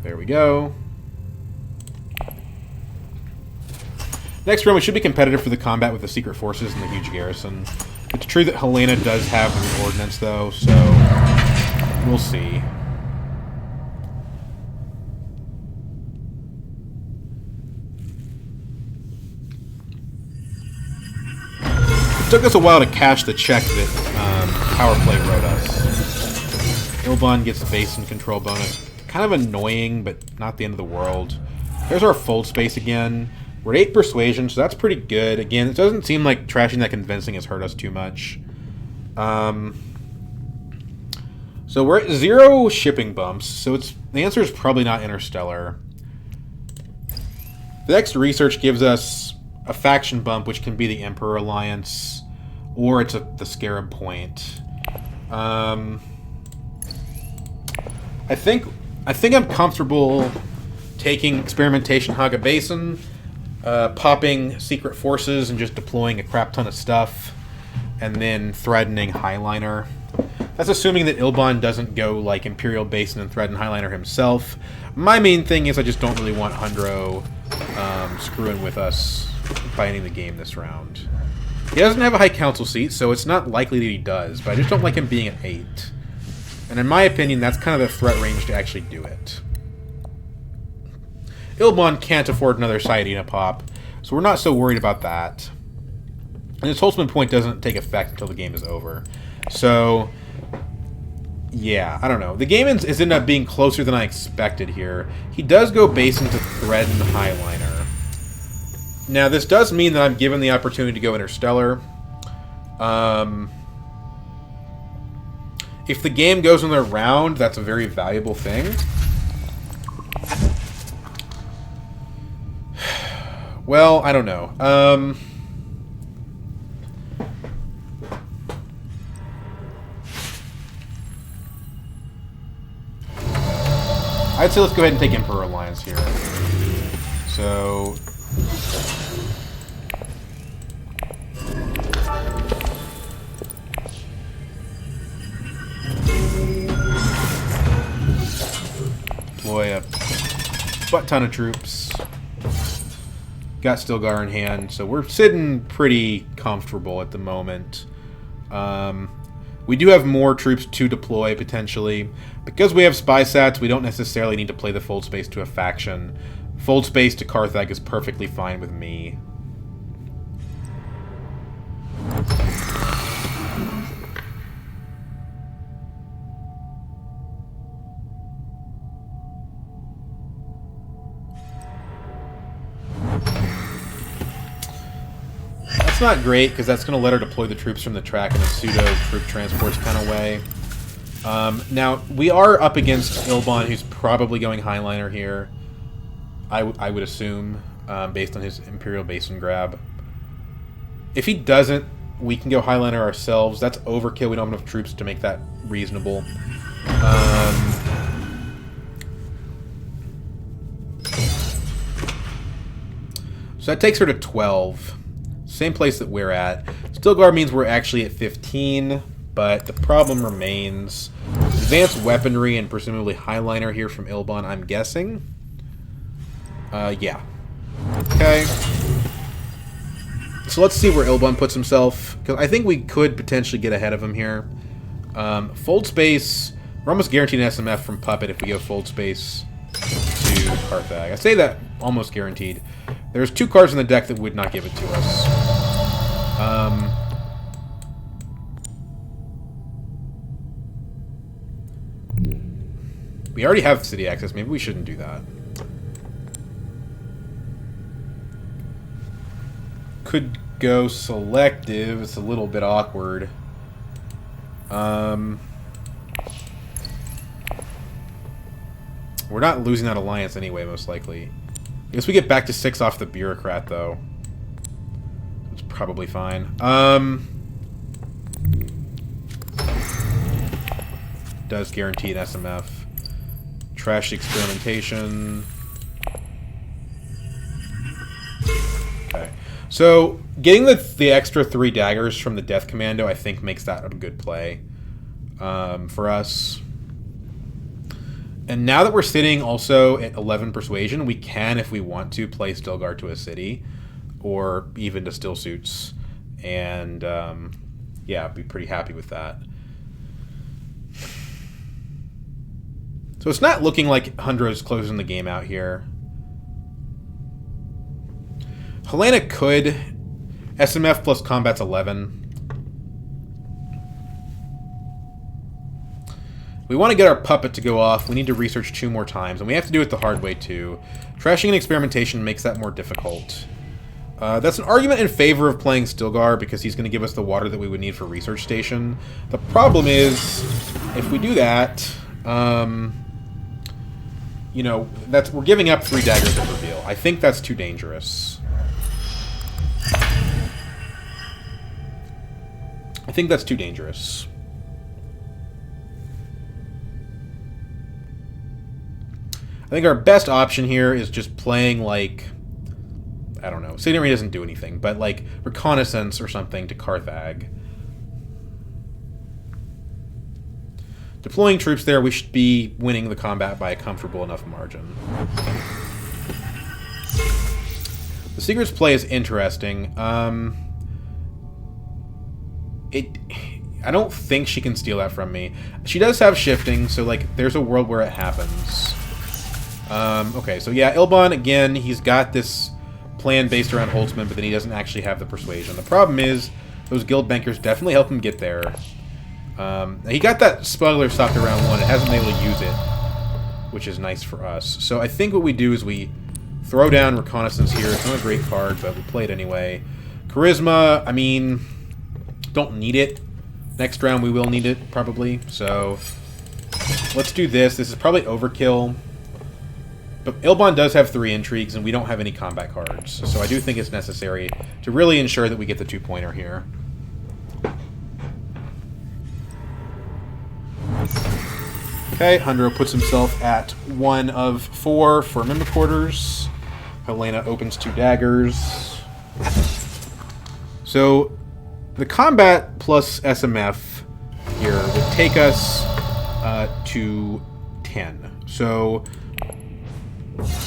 There we go. Next round, we should be competitive for the combat with the secret forces and the huge garrison. It's true that Helena does have the ordnance, though, so we'll see. It took us a while to cash the check that Power Play wrote us. Ilbon gets the base and control bonus. Kind of annoying, but not the end of the world. There's our fold space again. We're at 8 persuasion, so that's pretty good. Again, it doesn't seem like trashing that convincing has hurt us too much. So we're at 0 shipping bumps, so the answer is probably not Interstellar. The next research gives us a faction bump, which can be the Emperor Alliance, or it's the Scarab point. I think I'm comfortable taking Experimentation Haga Basin, popping Secret Forces and just deploying a crap ton of stuff, and then threatening Highliner. That's assuming that Ilbon doesn't go like Imperial Basin and threaten Highliner himself. My main thing is I just don't really want Hundro screwing with us by ending the game this round. He doesn't have a High Council seat, so it's not likely that he does, but I just don't like him being at 8. And in my opinion, that's kind of the threat range to actually do it. Ilbon can't afford another Saiyadina pop, so we're not so worried about that. And his Holtzman point doesn't take effect until the game is over. So, yeah, I don't know. The game is ended up being closer than I expected here. He does go Basin to threaten Highliner. Now, this does mean that I'm given the opportunity to go Interstellar. If the game goes another round, that's a very valuable thing. Well, I don't know. I'd say let's go ahead and take Emperor Alliance here. So... deploy a butt ton of troops. Got Stilgar in hand, so we're sitting pretty comfortable at the moment. We do have more troops to deploy, potentially. Because we have spy sats, we don't necessarily need to play the fold space to a faction. Fold space to Carthage is perfectly fine with me. That's not great, because that's going to let her deploy the troops from the track in a pseudo-troop transports kind of way. Now, we are up against Ilbon, who's probably going Highliner here. I would assume, based on his Imperial Basin grab. If he doesn't, we can go Highliner ourselves. That's overkill. We don't have enough troops to make that reasonable. So that takes her to 12. Same place that we're at. Stilgar means we're actually at 15, but the problem remains. Advanced weaponry and presumably Highliner here from Ilbon, I'm guessing. Yeah. Okay. So let's see where Ilbon puts himself, because I think we could potentially get ahead of him here. Fold space, we're almost guaranteed an SMF from Puppet if we go fold space to Carthage. I say that almost guaranteed. There's 2 cards in the deck that would not give it to us. We already have city access. Maybe we shouldn't do that. Could go selective. It's a little bit awkward. We're not losing that alliance anyway, most likely. I guess we get back to 6 off the bureaucrat, though. It's probably fine. Does guarantee an SMF. Trash the experimentation. Okay. So, getting the extra 3 daggers from the Death Commando, I think, makes that a good play for us. And now that we're sitting also at 11 persuasion, we can, if we want to, play Stilgar to a city, or even to still suits, and yeah, be pretty happy with that. So it's not looking like Hundra's closing the game out here. Helena could. SMF plus combat's 11. We want to get our puppet to go off. We need to research 2 more times, and we have to do it the hard way, too. Trashing and experimentation makes that more difficult. That's an argument in favor of playing Stilgar, because he's going to give us the water that we would need for Research Station. The problem is, if we do that, you know, we're giving up 3 daggers at reveal. I think that's too dangerous. I think that's too dangerous. I think our best option here is just playing, like, I don't know. Signory doesn't do anything, but, like, Reconnaissance or something to Carthage. Deploying troops there, we should be winning the combat by a comfortable enough margin. The Secret's play is interesting. I don't think she can steal that from me. She does have shifting, so, like, there's a world where it happens. Okay, so yeah, Ilbon, again, he's got this plan based around Holtzman, but then he doesn't actually have the persuasion. The problem is, those guild bankers definitely help him get there. He got that smuggler stopped around 1, and hasn't been able to use it, which is nice for us. So I think what we do is we throw down Reconnaissance here. It's not a great card, but we play it anyway. Charisma, I mean, don't need it. Next round we will need it, probably. So let's do this. This is probably overkill. But Ilbon does have 3 intrigues, and we don't have any combat cards. So I do think it's necessary to really ensure that we get the 2-pointer here. Okay, Hundro puts himself at 1 of 4 for Mimiquarters. Helena opens 2 daggers. So the combat plus SMF here would take us to 10. So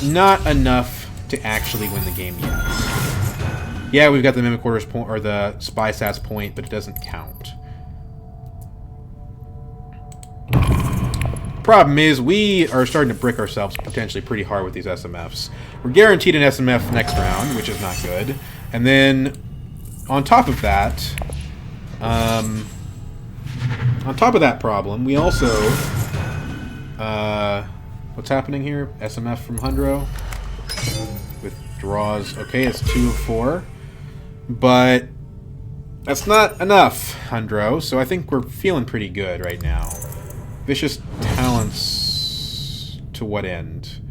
not enough to actually win the game yet. Yeah, we've got the Mimiquarters point or the Spy Sats point, but it doesn't count. Problem is, we are starting to brick ourselves potentially pretty hard with these SMFs. We're guaranteed an SMF next round, which is not good. And then, on top of that problem, we also, what's happening here? SMF from Hundro withdraws. Okay, it's 2 of 4, but that's not enough, Hundro. So I think we're feeling pretty good right now. Vicious talents to what end?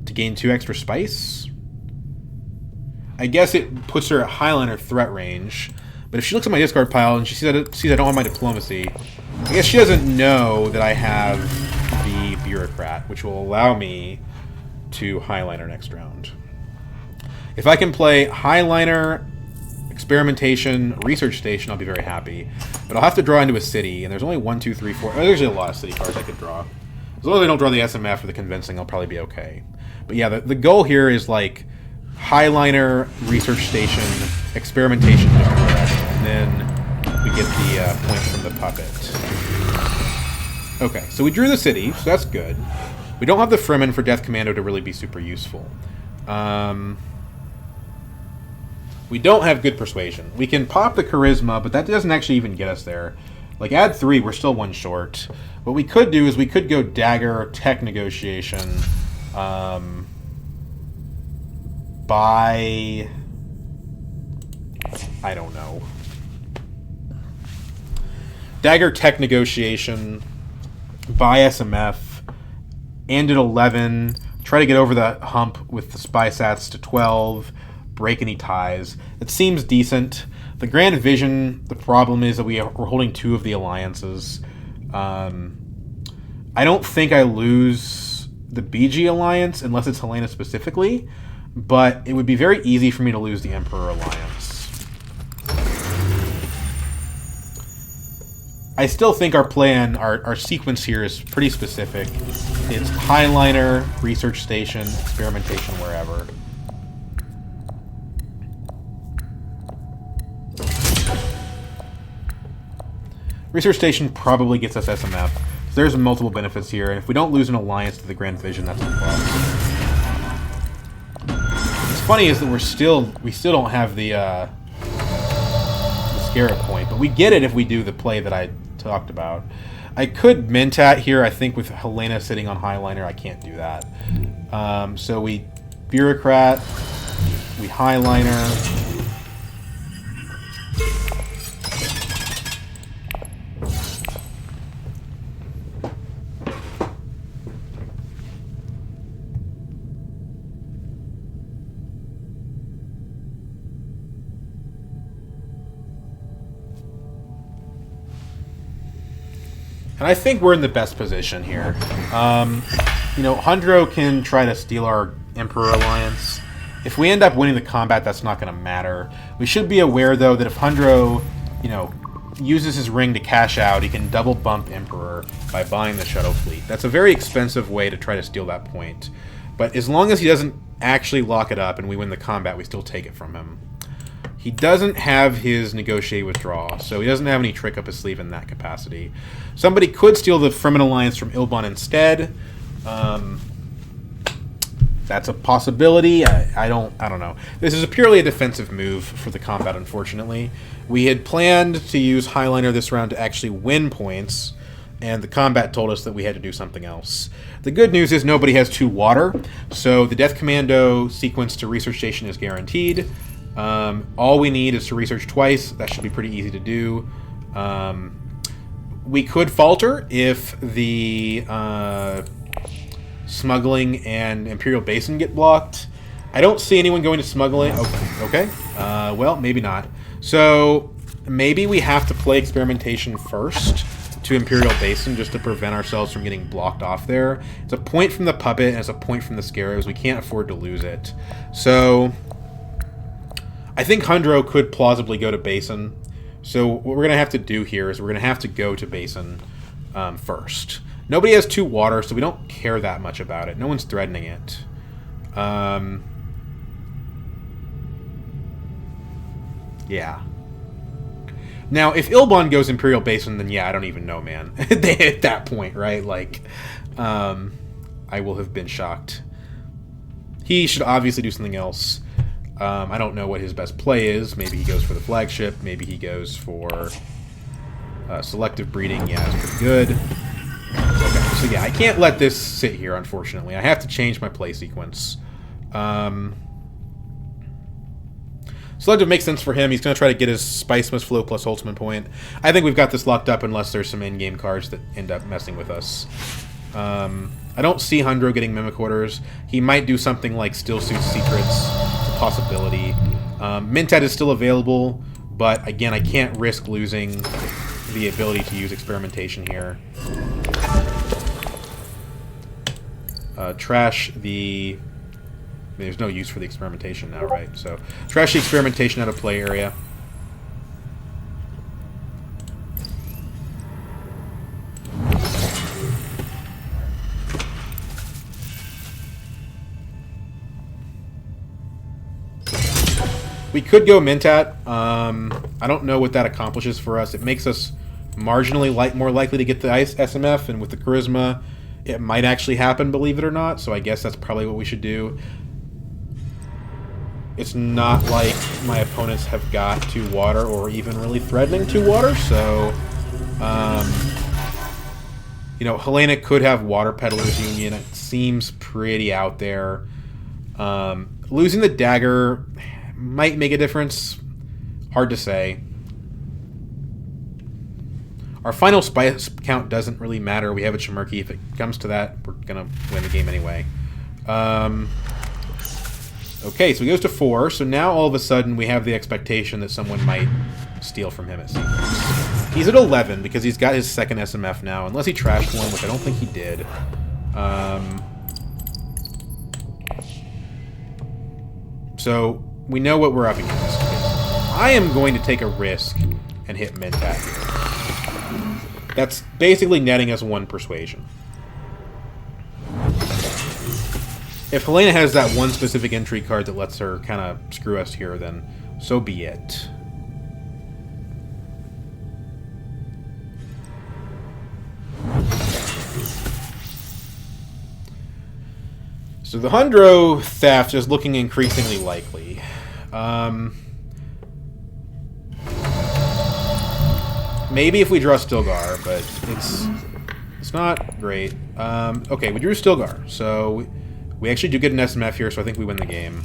To gain 2 extra spice? I guess it puts her at Highliner threat range. But if she looks at my discard pile and she sees I don't have my diplomacy, I guess she doesn't know that I have the bureaucrat, which will allow me to Highliner next round. If I can play Highliner, experimentation, research station, I'll be very happy. But I'll have to draw into a city, and there's only 1, 2, 3, 4. There's a lot of city cards I could draw. As long as I don't draw the SMF or the convincing, I'll probably be okay. But yeah, the goal here is like Highliner, research station, experimentation, and then we get the point from the puppet. Okay, so we drew the city, so that's good. We don't have the Fremen for Death Commando to really be super useful. We don't have good persuasion. We can pop the charisma, but that doesn't actually even get us there. Like, add 3, we're still 1 short. What we could do is we could go dagger, tech negotiation, buy... I don't know. Dagger, tech negotiation, buy SMF, end at 11, try to get over the hump with the Spy Sats to 12, break any ties. It seems decent. The Grand Vision, the problem is that we're holding 2 of the alliances. I don't think I lose the BG alliance unless it's Helena specifically, but it would be very easy for me to lose the Emperor alliance. I still think our plan, our sequence here is pretty specific. It's Highliner, research station, experimentation, wherever. Research station probably gets us SMF. So there's multiple benefits here, and if we don't lose an alliance to the Grand Vision, that's a plus. What's funny is that we still don't have the Scarab point, but we get it if we do the play that I talked about. I could Mentat here. I think with Helena sitting on Highliner, I can't do that. So we bureaucrat, we Highliner. And I think we're in the best position here. You know, Hundro can try to steal our Emperor Alliance. If we end up winning the combat, that's not going to matter. We should be aware, though, that if Hundro, you know, uses his ring to cash out, he can double bump Emperor by buying the shuttle fleet. That's a very expensive way to try to steal that point. But as long as he doesn't actually lock it up and we win the combat, we still take it from him. He doesn't have his negotiate withdraw, so he doesn't have any trick up his sleeve in that capacity. Somebody could steal the Fremen alliance from Ilbon instead. That's a possibility. I don't know. This is purely a defensive move for the combat, unfortunately. We had planned to use Highliner this round to actually win points, and the combat told us that we had to do something else. The good news is nobody has 2 water, so the Death Commando sequence to research station is guaranteed. All we need is to research twice. That should be pretty easy to do. We could falter if the smuggling and Imperial Basin get blocked. I don't see anyone going to smuggling. Okay. Well, maybe not. So maybe we have to play experimentation first to Imperial Basin just to prevent ourselves from getting blocked off there. It's a point from the puppet and it's a point from the scarabs. We can't afford to lose it. So I think Hundro could plausibly go to Basin. So what we're going to have to do here is we're going to have to go to Basin first. Nobody has 2 water, so we don't care that much about it. No one's threatening it. Yeah. Now, if Ilbon goes Imperial Basin, then yeah, I don't even know, man. At that point, right? Like, I will have been shocked. He should obviously do something else. I don't know what his best play is. Maybe he goes for the flagship. Maybe he goes for selective breeding. Yeah, it's pretty good. Okay, so yeah, I can't let this sit here, unfortunately. I have to change my play sequence. Selective makes sense for him. He's going to try to get his Spice Must Flow plus Ultimate Point. I think we've got this locked up unless there's some in-game cards that end up messing with us. I don't see Hundro getting Mimic Orders. He might do something like Still Suit Secrets. It's a possibility. Mintat is still available, but again, I can't risk losing the ability to use Experimentation here. Trash the... There's no use for the Experimentation now, right? So, trash the Experimentation out of play area. We could go Mintat. I don't know what that accomplishes for us. It makes us marginally more likely to get the SMF, and with the Charisma, it might actually happen, believe it or not. So I guess that's probably what we should do. It's not like my opponents have got 2 water or even really threatening 2 water, so... you know, Helena could have Water Peddlers Union. It seems pretty out there. Losing the dagger might make a difference. Hard to say. Our final spice count doesn't really matter. We have a Chimerki. If it comes to that, we're going to win the game anyway. Okay, so he goes to 4. So now all of a sudden we have the expectation that someone might steal from him at secrets. He's at 11 because he's got his second SMF now, unless he trashed one, which I don't think he did. So we know what we're up against. I am going to take a risk and hit Mintat here. That's basically netting us 1 persuasion. If Helena has that one specific intrigue card that lets her kind of screw us here, then so be it. So the Hundro theft is looking increasingly likely. Maybe if we draw Stilgar, but it's not great. Okay, we drew Stilgar, so we actually do get an SMF here, so I think we win the game.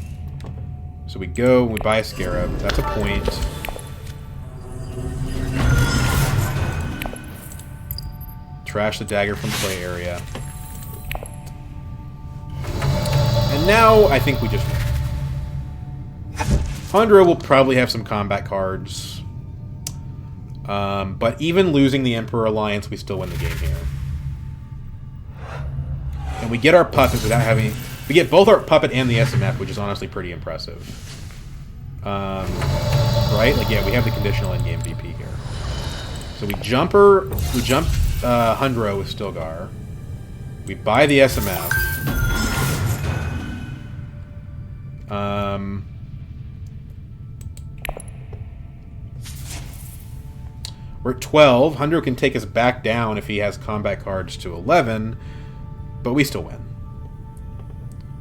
So we go and we buy a Scarab. That's a point. Trash the dagger from play area. And now I think we just win. Hundro will probably have some combat cards. But even losing the Emperor Alliance, we still win the game here. And we get our puppet without having... We get both our puppet and the SMF, which is honestly pretty impressive. Right? Like, yeah, we have the conditional endgame VP here. So we jump Hundro with Stilgar. We buy the SMF. We're at 12. Hundro can take us back down if he has combat cards to 11. But we still win.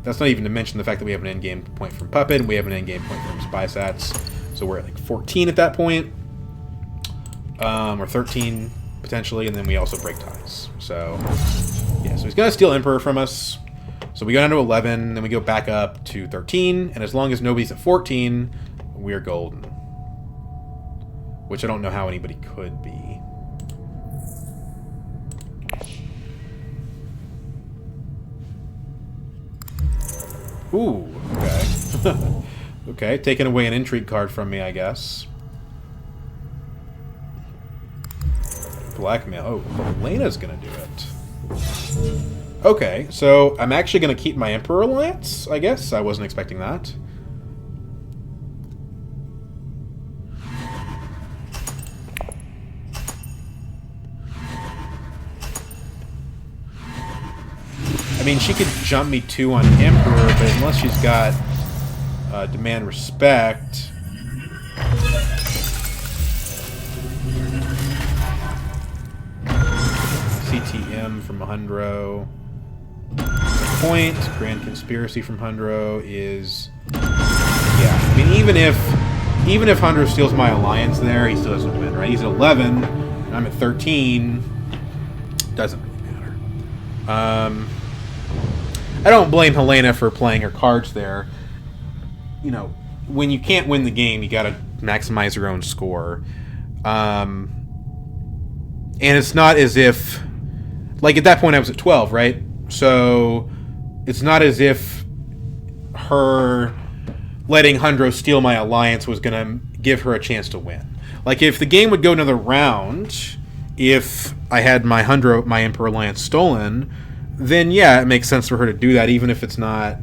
That's not even to mention the fact that we have an endgame point from Puppet, and we have an endgame point from Spy Sats. So we're at like 14 at that point. Or 13, potentially, and then we also break ties. So, yeah, so he's going to steal Emperor from us. So we go down to 11, then we go back up to 13, and as long as nobody's at 14, we are golden. Which I don't know how anybody could be. Ooh, okay. Okay, taking away an intrigue card from me, I guess. Blackmail. Oh, Helena's gonna do it. Okay, so I'm actually gonna keep my Emperor Alliance, I guess. I wasn't expecting that. I mean, she could jump me 2 on Emperor, but unless she's got demand respect. CTM from Hundro. Point. Grand Conspiracy from Hundro is... Yeah, I mean, even if Hundro steals my alliance there, he still doesn't win, right? He's at 11, and I'm at 13. Doesn't really matter. I don't blame Helena for playing her cards there. You know, when you can't win the game, you gotta maximize your own score. And it's not as if... Like, at that point, I was at 12, right? So, it's not as if her letting Hundro steal my alliance was gonna give her a chance to win. Like, if the game would go another round, if I had my Emperor Alliance stolen... then yeah, it makes sense for her to do that, even if it's not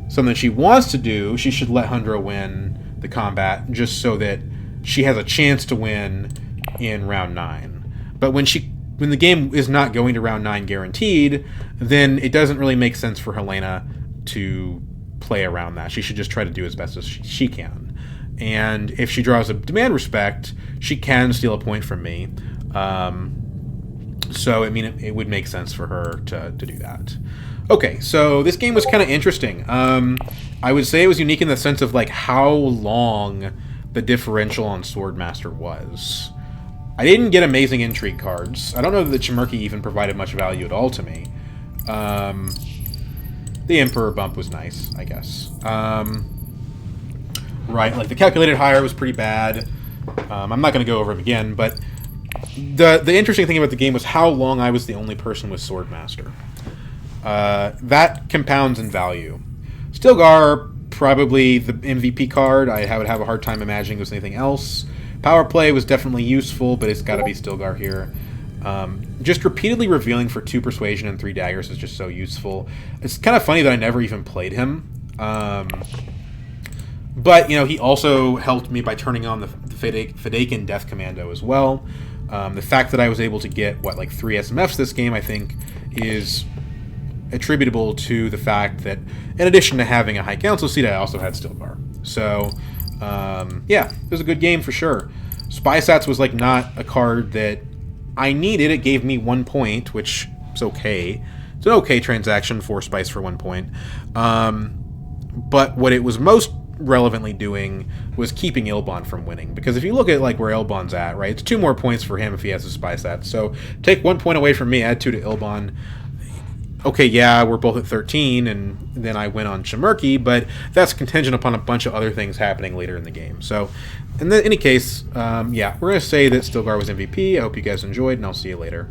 something she wants to do. She should let Hundro win the combat, just so that she has a chance to win in round 9. But when the game is not going to round 9 guaranteed, then it doesn't really make sense for Helena to play around that. She should just try to do as best as she can. And if she draws a demand respect, she can steal a point from me. So, I mean, it would make sense for her to do that. Okay, so this game was kind of interesting. I would say it was unique in the sense of, like, how long the differential on Swordmaster was. I didn't get amazing intrigue cards. I don't know that the Chimerki even provided much value at all to me. The Emperor bump was nice, I guess. Right, like, the calculated hire was pretty bad. I'm not going to go over it again, but... The interesting thing about the game was how long I was the only person with Swordmaster. That compounds in value. Stilgar, probably the MVP card. I would have a hard time imagining it was anything else. Power play was definitely useful, but it's got to be Stilgar here. Just repeatedly revealing for 2 persuasion and 3 daggers is just so useful. It's kind of funny that I never even played him. But, you know, he also helped me by turning on the Fedaykin Death Commando as well. The fact that I was able to get, like 3 SMFs this game, I think, is attributable to the fact that, in addition to having a High Council seat, I also had Stilgar. So, yeah, it was a good game for sure. Spy Sats was, like, not a card that I needed. It gave me 1 point, which is okay. It's an okay transaction for Spice for 1 point. But what it was most relevantly doing was keeping Ilbon from winning, because if you look at like where Ilbon's at, right, it's 2 more points for him if he has a spy set. So take 1 point away from me, add 2 to Ilbon. Okay, yeah, we're both at 13, and then I win on Chimerki, but that's contingent upon a bunch of other things happening later in the game. So in any case, yeah, we're going to say that Stilgar was MVP. I hope you guys enjoyed, and I'll see you later.